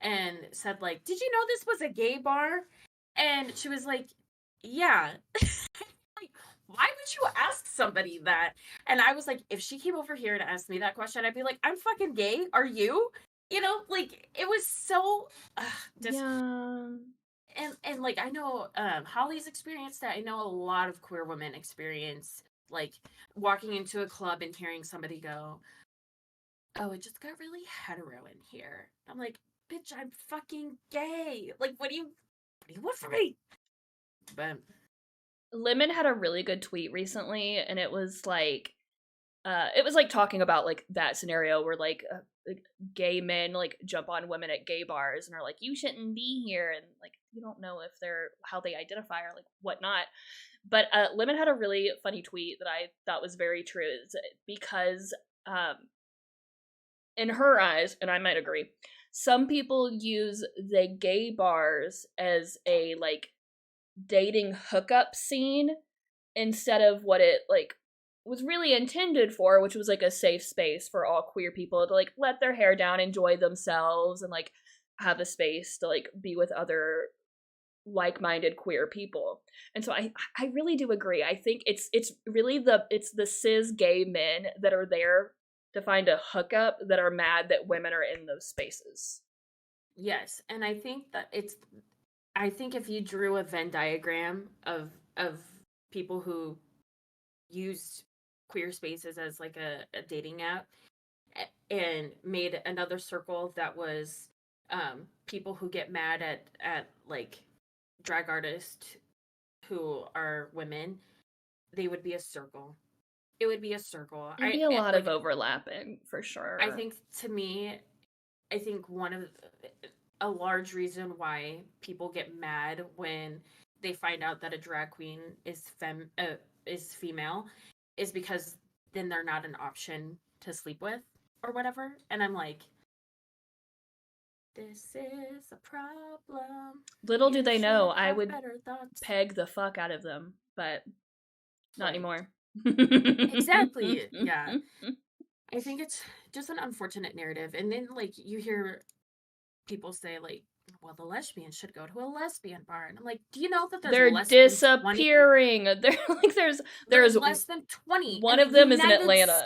and said like, "Did you know this was a gay bar?" And she was like, "Yeah." Like, why would you ask somebody that? And I was like, if she came over here and asked me that question, I'd be like, I'm fucking gay. Are you? You know, like it was so just Yeah. and like I know Holly's experienced that. I know a lot of queer women experience like walking into a club and hearing somebody go, "Oh, it just got really hetero in here." I'm like, "Bitch, I'm fucking gay. Like, what do you want from me?" But Lemon had a really good tweet recently, and it was like talking about like that scenario where like gay men like jump on women at gay bars and are like, you shouldn't be here, and like you don't know if they're how they identify or like whatnot. But Lemon had a really funny tweet that I thought was very true. Because um in her eyes, and I might agree, some people use the gay bars as a like dating hookup scene instead of what it like was really intended for, which was like a safe space for all queer people to like let their hair down, enjoy themselves, and like have a space to like be with other like-minded queer people. And so I really do agree. I think it's really the cis gay men that are there to find a hookup that are mad that women are in those spaces. Yes, and I think that I think if you drew a Venn diagram of people who used queer spaces as like a dating app and made another circle that was people who get mad at like drag artists who are women, they would be a circle. It would be a circle. There'd be a lot of overlapping for sure. I think to me, I think a large reason why people get mad when they find out that a drag queen is female is because then they're not an option to sleep with or whatever. And I'm like, this is a problem. Little do they know, I would peg the fuck out of them, but not anymore. Exactly. Yeah. I think it's just an unfortunate narrative. And then like you hear people say like, well, the lesbians should go to a lesbian bar. And I'm like, do you know that they're disappearing? They're like there's less than 20. One of them is in Atlanta.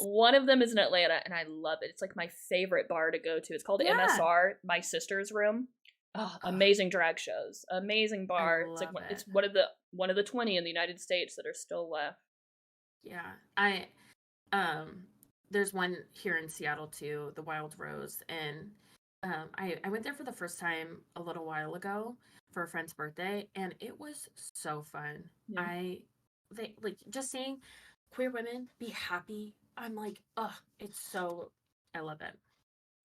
One of them is in Atlanta, and I love it. It's like my favorite bar to go to. It's called MSR, my sister's room. Oh, amazing drag shows. Amazing bar. It's one of the 20 in the United States that are still left. Yeah. There's one here in Seattle too, the Wild Rose, and I went there for the first time a little while ago for a friend's birthday, and it was so fun. Yeah. They like just seeing queer women be happy. I'm like, I love it.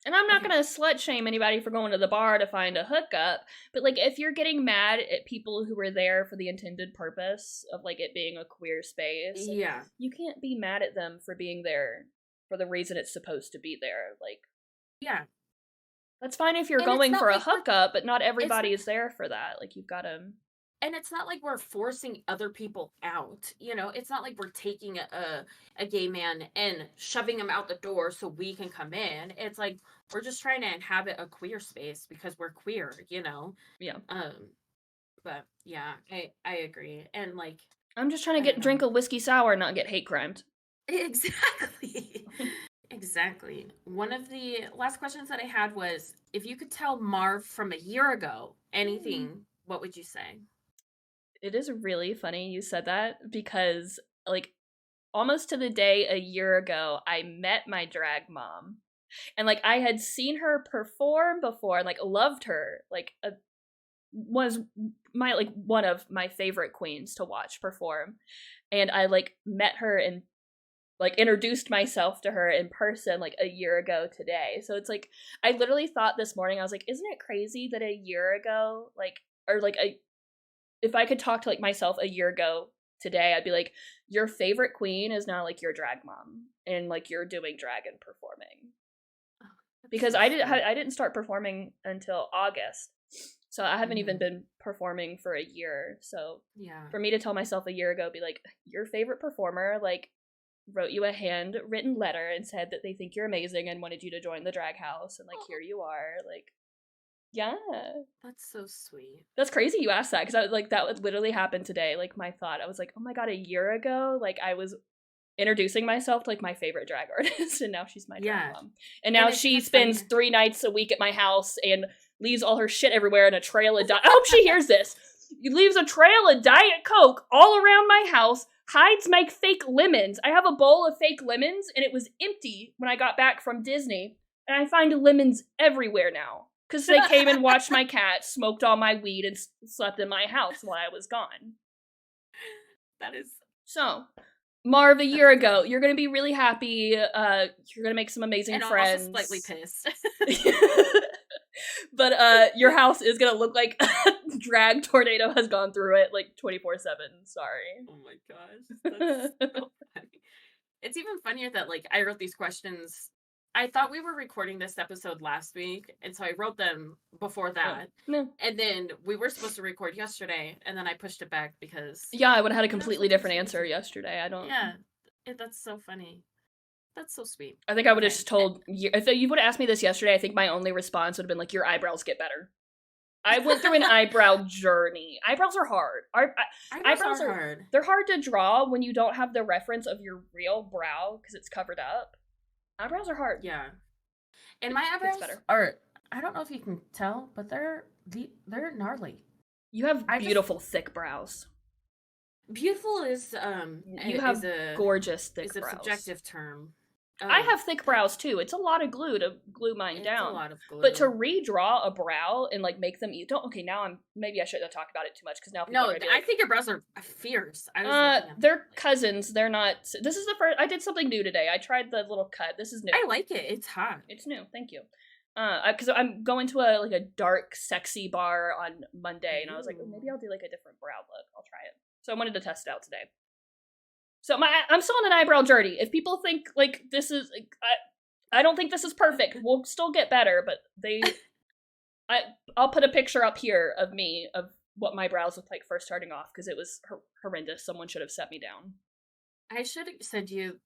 And I'm not gonna slut shame anybody for going to the bar to find a hookup, but like if you're getting mad at people who were there for the intended purpose of like it being a queer space, yeah, you can't be mad at them for being there for the reason it's supposed to be there. Like, yeah. That's fine if you're going for a hookup, but not everybody is there for that. Like, you've got to... And it's not like we're forcing other people out, you know? It's not like we're taking a gay man and shoving him out the door so we can come in. It's like, we're just trying to inhabit a queer space because we're queer, you know? Yeah. But, yeah, I agree. And, like... I'm just trying to drink a whiskey sour and not get hate crimed. Exactly. Exactly. One of the last questions that I had was, if you could tell Marv from a year ago anything, what would you say? It is really funny you said that because, like, almost to the day a year ago, I met my drag mom. And, like, I had seen her perform before and, like, loved her. Like, was my, like, one of my favorite queens to watch perform. And I, like, met her and like introduced myself to her in person like a year ago today. So it's like I literally thought this morning, I was like, isn't it crazy that a year ago, like, or like if I could talk to like myself a year ago today, I'd be like, your favorite queen is now like your drag mom and like you're doing drag and performing. Because I didn't start performing until August. So I haven't even been performing for a year. So yeah, for me to tell myself a year ago, be like, your favorite performer, like, wrote you a handwritten letter and said that they think you're amazing and wanted you to join the drag house, and like here you are. Like, yeah, that's so sweet. That's crazy you asked that, because I was like, that would literally happen today. Like, my thought, I was like, oh my god, a year ago, like I was introducing myself to like my favorite drag artist, and now she's my drag mom, and now she spends 3 nights a week at my house and leaves all her shit everywhere in a trail of I hope she hears this. Leaves a trail of Diet Coke all around my house, hides my fake lemons. I have a bowl of fake lemons, and it was empty when I got back from Disney, and I find lemons everywhere now. Because they came and watched my cat, smoked all my weed, and slept in my house while I was gone. That is... So, Marv, a year ago, you're going to be really happy. You're going to make some amazing friends. And also slightly pissed. But your house is going to look like a drag tornado has gone through it, like, 24/7. Sorry. Oh my gosh. That's so funny. It's even funnier that, like, I wrote these questions... I thought we were recording this episode last week, and so I wrote them before that. No. And then we were supposed to record yesterday, and then I pushed it back because... Yeah, I would have had a completely different answer yesterday. I don't... Yeah, that's so funny. That's so sweet. I think I would have just told... If you would have asked me this yesterday, I think my only response would have been like, your eyebrows get better. I went through an eyebrow journey. Eyebrows are hard. Eyebrows are hard. They're hard to draw when you don't have the reference of your real brow, because it's covered up. Eyebrows are hard. Yeah. And my It gets eyebrows better. are, I don't know if you can tell, but they're gnarly. You have I just beautiful thick brows. beautiful You have gorgeous thick is a brows. subjective term. I Um have thick brows too. It's a lot of glue to glue mine it's a down. lot of But to glue. redraw a brow and like make them eat don't okay, now I'm maybe I shouldn't have talked about it too much because now people are No, gonna be I like, think your brows are fierce. I was looking at them. they're cousins. They're not this is the first I did something new today. I tried the little cut. This is new. I like it. It's hot. It's new. Thank you. Because I'm going to a like a dark, sexy bar on Monday, and I was like, oh, maybe I'll do like a different brow look. I'll try it. So I wanted to test it out today. So I'm still on an eyebrow journey. If people think like this is, like, I don't think this is perfect. We'll still get better, but I'll put a picture up here of me of what my brows looked like first starting off because it was horrendous. Someone should have set me down. I should send you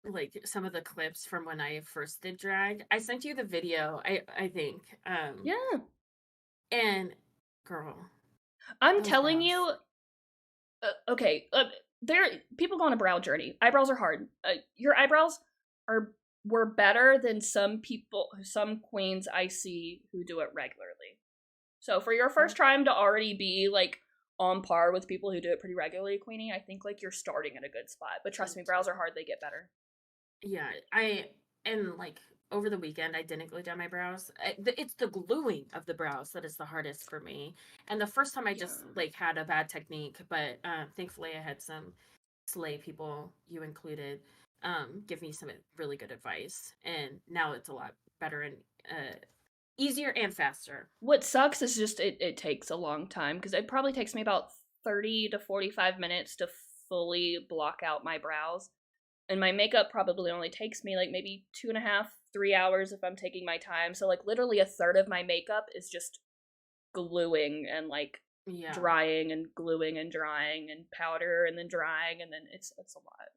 like some of the clips from when I first did drag. I sent you the video, I think. Yeah, And girl, I'm those telling brows. you. Okay, there people go on a brow journey. Eyebrows are hard. Your eyebrows are were better than some queens I see who do it regularly. So for your first time to already be like on par with people who do it pretty regularly, Queenie, I think like you're starting in a good spot. But trust me, brows are hard; they get better. Yeah, and like over the weekend I didn't glue down my brows. It's the gluing of the brows that is the hardest for me. And the first time I Yeah. just like had a bad technique, but thankfully I had some slay people, you included, give me some really good advice, and now it's a lot better and easier and faster. What sucks is just it takes a long time because it probably takes me about 30 to 45 minutes to fully block out my brows. And my makeup probably only takes me like maybe 2.5, 3 hours if I'm taking my time. So like literally a third of my makeup is just gluing and like Yeah. drying and gluing and drying and powder and then drying and then it's a lot.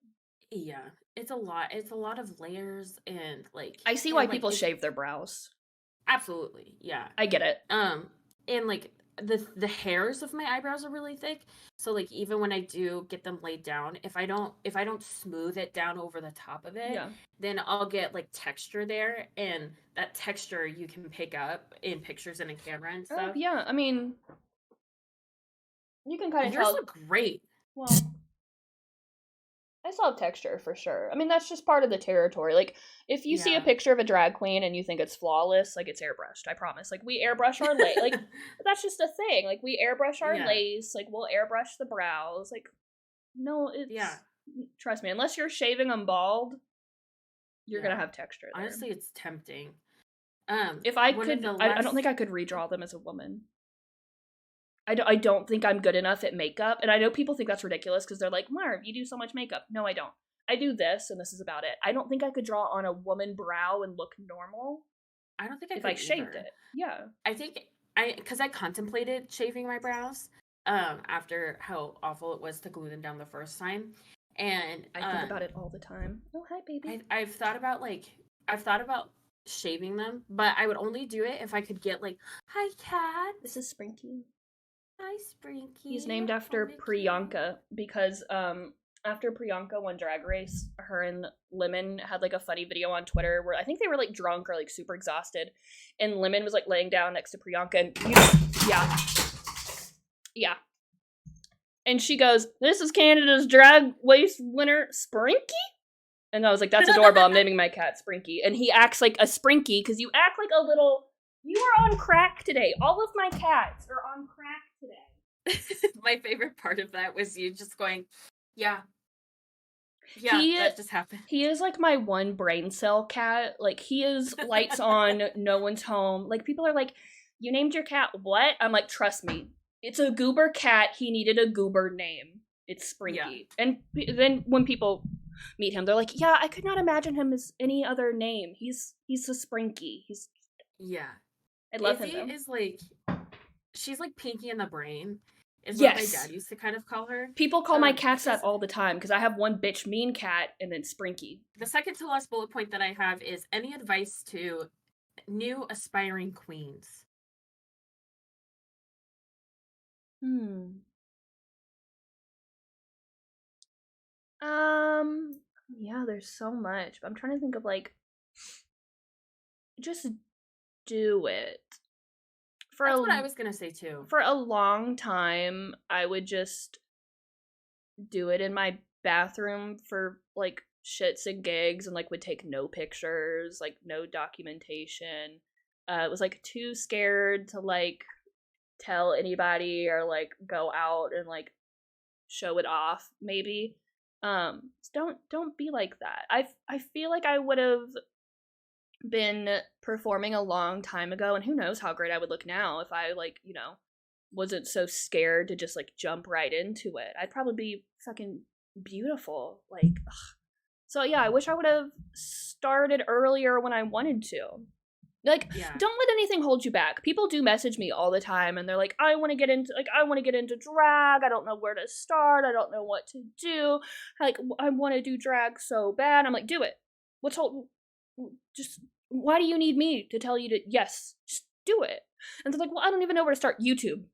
Yeah, it's a lot. It's a lot of layers I see why and like people it's shave their brows. absolutely, yeah. I get it. Um, and like the hairs of my eyebrows are really thick. So like even when I do get them laid down, if I don't smooth it down over the top of it, Yeah. then I'll get like texture there, and that texture you can pick up in pictures and in camera and Oh stuff. yeah. I mean, you can kind of Yours tell. look great. Well, I still have texture for sure. I mean, that's just part of the territory. Like, if you see a Yeah. picture of a drag queen and you think it's flawless, like it's airbrushed. I promise. Like we airbrush our lace. Like that's just a thing. Like we airbrush our Yeah. lace. Like we'll airbrush the brows. Like no, Yeah. it's trust me. Unless you're shaving them bald, you're Yeah. gonna have texture there. Honestly, it's tempting. If I One of could, the I don't last think I could redraw them as a woman. I don't think I'm good enough at makeup. And I know people think that's ridiculous because they're like, Marv, you do so much makeup. No, I don't. I do this, and this is about it. I don't think I could draw on a woman brow and look normal I don't think I if could I shaved either. it. Yeah. I think because I contemplated shaving my brows after how awful it was to glue them down the first time. And I think about it all the time. Oh, hi, baby. I've thought about shaving them, but I would only do it if I could get like, hi cat. This is Sprinky. Hi Sprinky. He's named after Priyanka because after Priyanka won Drag Race, her and Lemon had like a funny video on Twitter where I think they were like drunk or like super exhausted, and Lemon was like laying down next to Priyanka, and yeah, and she goes, "This is Canada's Drag Race winner, Sprinky." And I was like, "That's adorable. I'm naming my cat Sprinky." And he acts like a Sprinky because you act like a little. You are on crack today. All of my cats are on crack today. My favorite part of that was you just going, yeah. Yeah, that just happened. He is like my one brain cell cat. Like he is lights on, no one's home. Like people are like, "You named your cat what?" I'm like, "Trust me. It's a goober cat. He needed a goober name. It's Sprinky." Yeah. And then when people meet him, they're like, "Yeah, I could not imagine him as any other name. He's a Sprinky." Yeah. I love Izzy him. is like, she's like Pinky in the Brain, is what my Yes. dad used to kind of call her. People call my cats that all the time because I have one bitch mean cat and then Sprinky. The second to last bullet point that I have is any advice to new aspiring queens? Yeah, there's so much. I'm trying to think of like just do it. That's what I was gonna say too. For a long time, I would just do it in my bathroom for like shits and gigs, and like would take no pictures, like no documentation. Was like too scared to like tell anybody or like go out and like show it off maybe. So don't be like that. I feel like I would have been performing a long time ago, and who knows how great I would look now if I like, you know, wasn't so scared to just like jump right into it. I'd probably be fucking beautiful. Like, ugh. So yeah, I wish I would have started earlier when I wanted to. Like, don't let anything hold you back. People do message me all the time, and they're like, I want to get into drag. I don't know where to start. I don't know what to do. Like, I want to do drag so bad. I'm like, do it. Just why do you need me to tell you to yes, just do it? And they're like, well, I don't even know where to start. YouTube.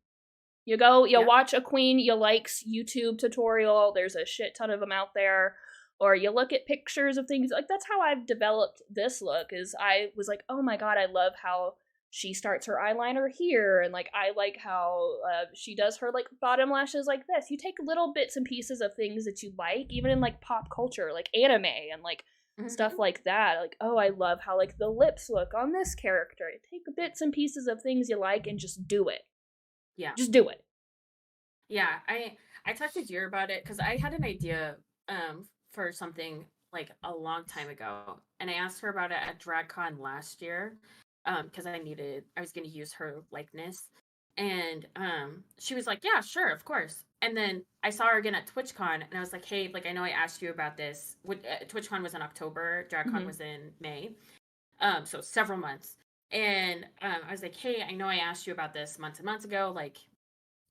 You go, you watch a queen you like's YouTube tutorial. There's a shit ton of them out there. Or you look at pictures of things. Like, that's how I've developed this look, is I was like, oh my god, I love how she starts her eyeliner here, and like I like how she does her like bottom lashes like this. You take little bits and pieces of things that you like, even in like pop culture, like anime and like stuff like that. Like, oh, I love how like the lips look on this character. You take bits and pieces of things you like and just do it. Yeah. Just do it. Yeah, I talked to Deer about it because I had an idea for something like a long time ago, and I asked her about it at DragCon last year because I was going to use her likeness, and she was like, yeah, sure, of course. And then I saw her again at TwitchCon, and I was like, hey, like I know I asked you about this. TwitchCon was in October, DragCon was in May, so several months. And I was like, hey, I know I asked you about this months and months ago, like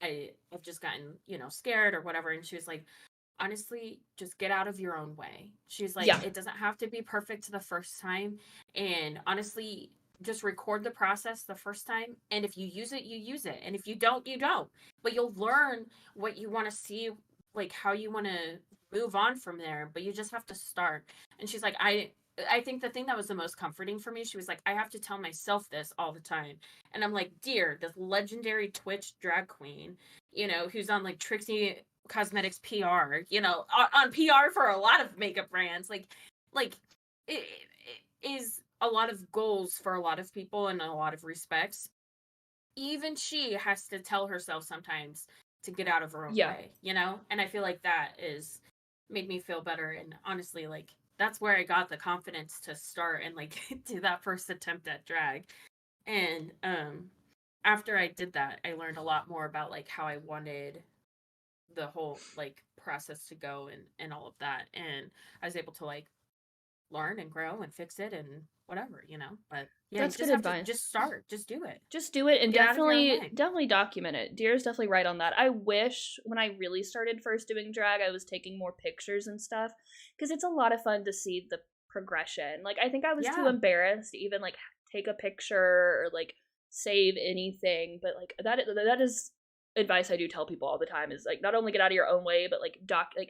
I've just gotten, scared or whatever. And she was like, honestly, just get out of your own way. She's like, it doesn't have to be perfect the first time. And honestly, just record the process the first time. And if you use it, you use it. And if you don't, you don't. But you'll learn what you want to see, like how you want to move on from there. But you just have to start. And she's like, I think the thing that was the most comforting for me, she was like, I have to tell myself this all the time. And I'm like, dear, this legendary Twitch drag queen, who's on like Trixie Cosmetics PR, on PR for a lot of makeup brands, like it is a lot of goals for a lot of people in a lot of respects. Even she has to tell herself sometimes to get out of her own way, And I feel like that is made me feel better. And honestly, like that's where I got the confidence to start and like do that first attempt at drag. And after I did that, I learned a lot more about like how I wanted the whole like process to go and all of that. And I was able to like learn and grow and fix it and whatever, But yeah, that's you just good have advice. to just start, just do it. Just do it, and definitely document it. Deer's definitely right on that. I wish when I really started first doing drag, I was taking more pictures and stuff, because it's a lot of fun to see the progression. Like, I think I was too embarrassed to even like take a picture or like save anything, but like that is advice I do tell people all the time, is like not only get out of your own way, but like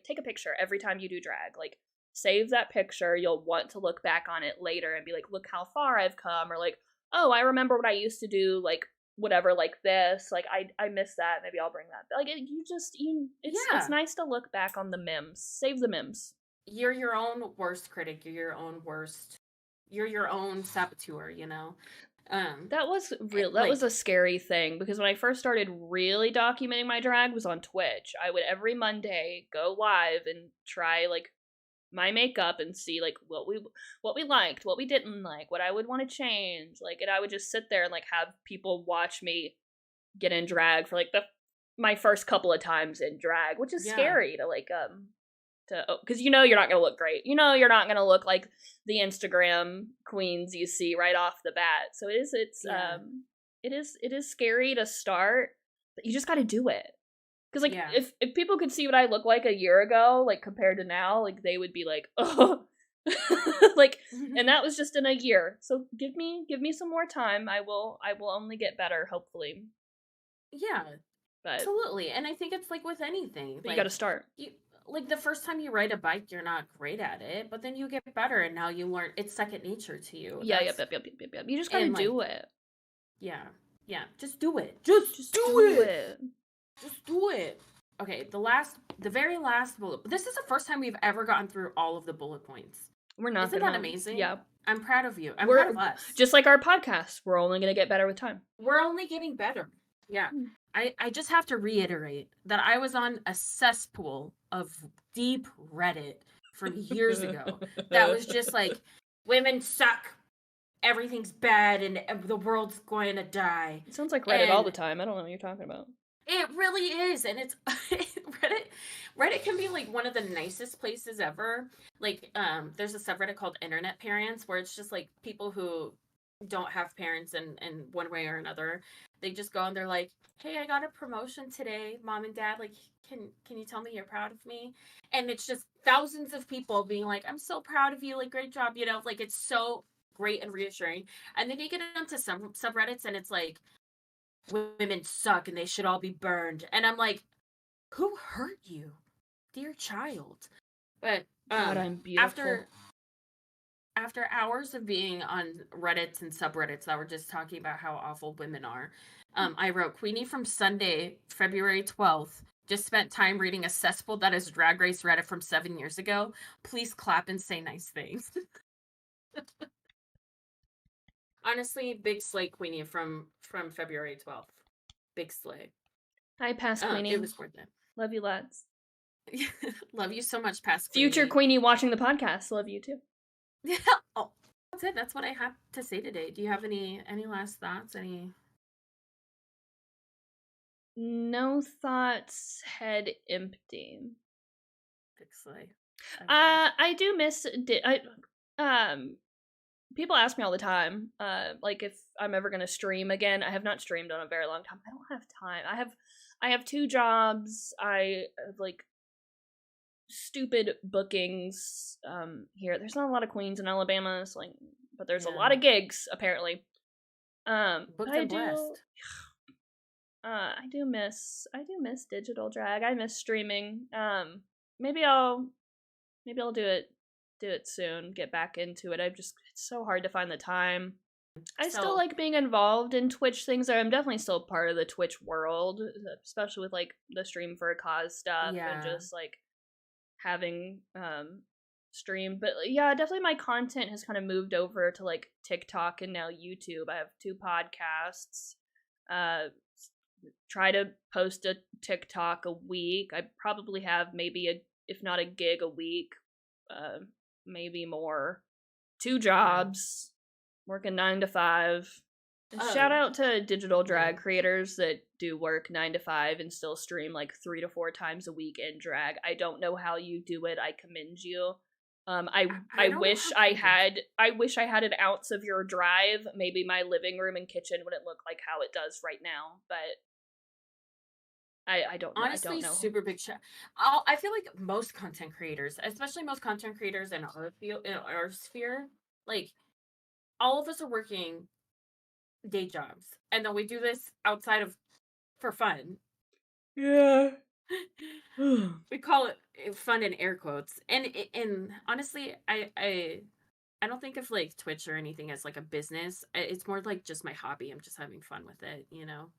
take a picture every time you do drag. Like, save that picture. You'll want to look back on it later and be like, look how far I've come, or like, oh, I remember what I used to do, like whatever, like this, like I miss that, maybe I'll bring that. Like, it's nice to look back on the memes. Save the memes. You're your own worst critic. You're your own saboteur, That was real. That was a scary thing, because when I first started really documenting my drag was on Twitch. I would every Monday go live and try like my makeup and see like what we liked, what we didn't like, what I would want to change. Like, and I would just sit there and like have people watch me get in drag for like my first couple of times in drag, which is scary to like because you're not gonna look great. You're not gonna look like the Instagram queens you see right off the bat. So it is scary to start, but you just got to do it. Because like if people could see what I look like a year ago, like compared to now, like they would be like, oh, like, and that was just in a year. So give me some more time. I will only get better, hopefully. Yeah, but absolutely. And I think it's like with anything, but you got to start. like the first time you ride a bike, you're not great at it, but then you get better and now you learn it's second nature to you. Yeah, yep. You just gotta And like, do it. yeah, yeah, just do it. Just Just do do it. it. Just do it. Okay, the very last bullet. This is the first time we've ever gotten through all of the bullet points. We're not Isn't gonna. that amazing? Yeah. I'm proud of you. I'm We're proud of us. just like our podcast. We're only gonna get better with time. We're only getting better. Yeah. I just have to reiterate that I was on a cesspool of deep Reddit from years ago that was just like, women suck, everything's bad, and the world's going to die. It sounds like Reddit all the time. I don't know what you're talking about. It really is, and it's Reddit can be like one of the nicest places ever. Like, there's a subreddit called Internet Parents where it's just like people who don't have parents in one way or another. They just go and they're like, hey, I got a promotion today, mom and dad, like, can you tell me you're proud of me? And it's just thousands of people being like, I'm so proud of you, like, great job, you know, like, it's so great and reassuring. And then you get into some subreddits and it's like, women suck and they should all be burned. And I'm like, who hurt you, dear child? But God, I'm beautiful. after hours of being on Reddits and subreddits that were just talking about how awful women are, I wrote, Queenie from Sunday, February 12th, just spent time reading a cesspool that is Drag Race Reddit from 7 years ago. Please clap and say nice things. Honestly, big slay, Queenie from February 12th. Big slay. Hi, past Queenie. It was worth it. Love you, lads. Love you so much, past Queenie. Future Queenie watching the podcast. Love you too. Yeah. Oh, that's it. That's what I have to say today. Do you have any last thoughts? Any? No thoughts. Head empty. Big slay. I do miss. People ask me all the time, like if I'm ever gonna stream again. I have not streamed on a very long time. I don't have time. I have 2 jobs. I have like stupid bookings here. There's not a lot of queens in Alabama, so like, but there's a lot of gigs apparently. Booked and blessed. I do miss digital drag. I miss streaming. Maybe I'll do it soon. Get back into it. It's so hard to find the time. I still like being involved in Twitch things. I'm definitely still part of the Twitch world, especially with like the Stream for a Cause stuff and just like having stream. But yeah, definitely my content has kind of moved over to like TikTok and now YouTube. I have 2 podcasts. Try to post a TikTok a week. I probably have maybe if not a gig a week, maybe more. 2 jobs, working 9 to 5. Shout out to digital drag creators that do work 9 to 5 and still stream like 3 to 4 times a week in drag. I don't know how you do it. I commend you. I wish I had an ounce of your drive. Maybe my living room and kitchen wouldn't look like how it does right now, but I don't know. Honestly, I don't know. super big shout. I feel like most content creators, especially most content creators in our field, in our sphere, like all of us are working day jobs, and then we do this outside of for fun. Yeah. We call it fun in air quotes, and honestly, I don't think of like Twitch or anything as like a business. It's more like just my hobby. I'm just having fun with it, you know.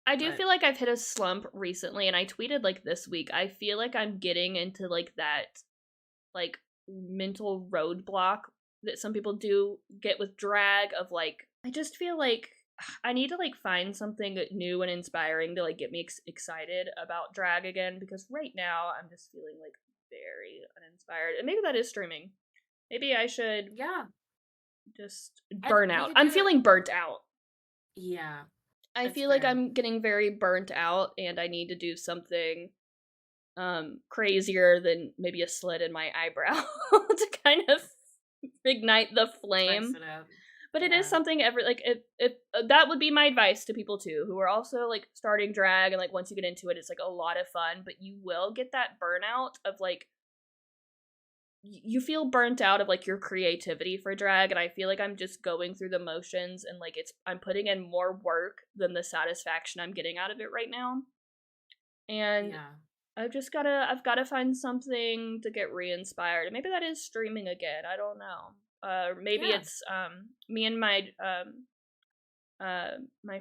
I do feel like I've hit a slump recently, and I tweeted like this week. I feel like I'm getting into like that, like mental roadblock that some people do get with drag. Of like, I just feel like I need to like find something new and inspiring to like get me excited about drag again. Because right now I'm just feeling like very uninspired, and maybe that is streaming. Maybe I should, just burn out. I'm feeling burnt out. Yeah. I feel like I'm getting very burnt out and I need to do something crazier than maybe a slit in my eyebrow to kind of ignite the flame. But it is something that would be my advice to people too who are also like starting drag, and like once you get into it it's like a lot of fun, but you will get that burnout of like you feel burnt out of like your creativity for drag, and I feel like I'm just going through the motions and like I'm putting in more work than the satisfaction I'm getting out of it right now. And I've gotta find something to get re-inspired. Maybe that is streaming again. I don't know. Maybe Yeah. it's me and my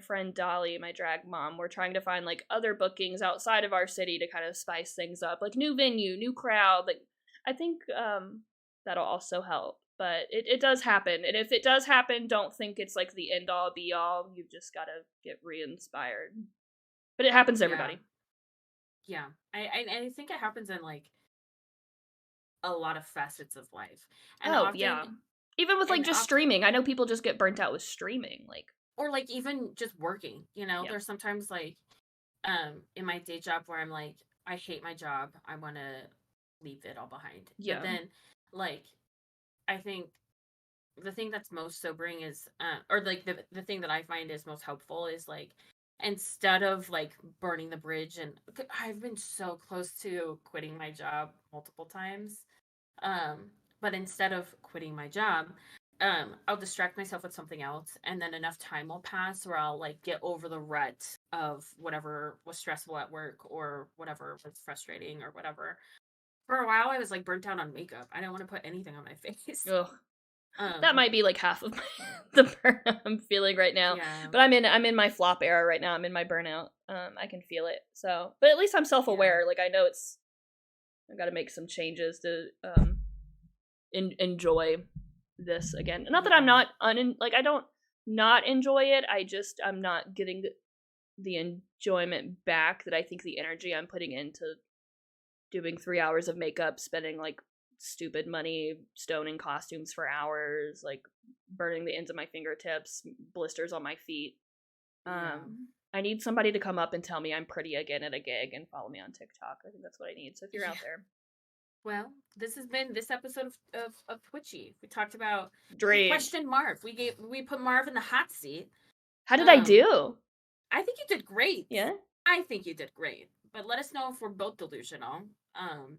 friend Dolly, my drag mom, we're trying to find like other bookings outside of our city to kind of spice things up, like new venue, new crowd. Like I think that'll also help. But it does happen, and if it does happen, don't think it's like the end all be all. You've just gotta get re-inspired. But it happens to Yeah. everybody. Yeah. I think it happens in like a lot of facets of life. And Oh often yeah, even with like and just often streaming, I know people just get burnt out with streaming. Like or like even just working, yeah, there's sometimes like in my day job where I'm like, I hate my job. I want to leave it all behind. But yeah, then like I think the thing that's most sobering is or like the thing that I find is most helpful is like instead of like burning the bridge, and I've been so close to quitting my job multiple times, um but instead of quitting my job, I'll distract myself with something else, and then enough time will pass where I'll like get over the rut of whatever was stressful at work or whatever was frustrating or whatever. For a while I was like burnt out on makeup. I didn't want to put anything on my face. ugh. That um might be like half of the burnout I'm feeling right now. yeah. But I'm in my flop era right now. I'm in my burnout. I can feel it. So, but at least I'm self Yeah. aware. Like I know I've got to make some changes to enjoy this again. Not that I'm Yeah. not like I don't not enjoy it. I'm not getting the enjoyment back that I think the energy I'm putting into doing 3 hours of makeup, spending like stupid money, stoning costumes for hours, like burning the ends of my fingertips, blisters on my feet. Yeah. I need somebody to come up and tell me I'm pretty again at a gig and follow me on TikTok. I think that's what I need. So if you're Yeah. out there, Well, this has been this episode of Twitchy. We talked about, we dream. questioned Marv. We put Marv in the hot seat. How did I Um, do? I think you did great. Yeah. I think you did great. But let us know if we're both delusional. And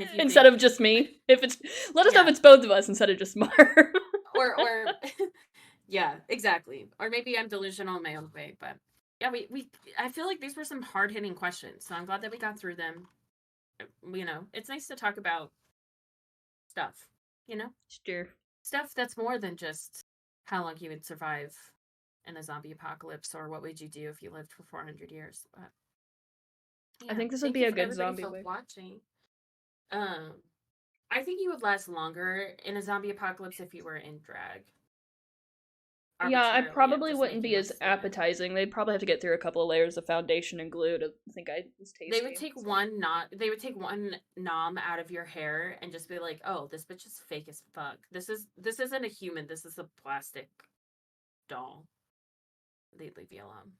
if you Instead think, of just me, if it's let us know if yeah, it's both of us instead of just Mark. or yeah, exactly. Or maybe I'm delusional in my own way. But yeah, we I feel like these were some hard hitting questions. So I'm glad that we got through them. It's nice to talk about stuff. You know, Sure. stuff that's more than just how long you would survive in a zombie apocalypse, or what would you do if you lived for 400 years. But I yeah, think this would thank be you a for good everybody zombie for wig. watching. um I think you would last longer in a zombie apocalypse if you were in drag. Yeah, I Arbitrarily, I'm probably just wouldn't making be that as statement. appetizing. They'd probably have to get through a couple of layers of foundation and glue to think I was They would tasty. take So. one nom out of your hair and just be like, oh, this bitch is fake as fuck. This isn't a human, this is a plastic doll. They'd leave you alone.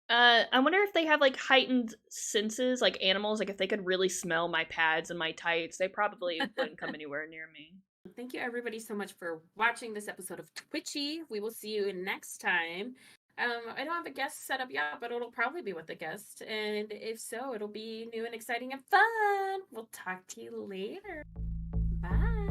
I wonder if they have like heightened senses, like animals. Like if they could really smell my pads and my tights, they probably wouldn't come anywhere near me. Thank you, everybody, so much for watching this episode of Twitchy. We will see you next time. I don't have a guest set up yet, but it'll probably be with a guest. And if so, it'll be new and exciting and fun. We'll talk to you later. Bye.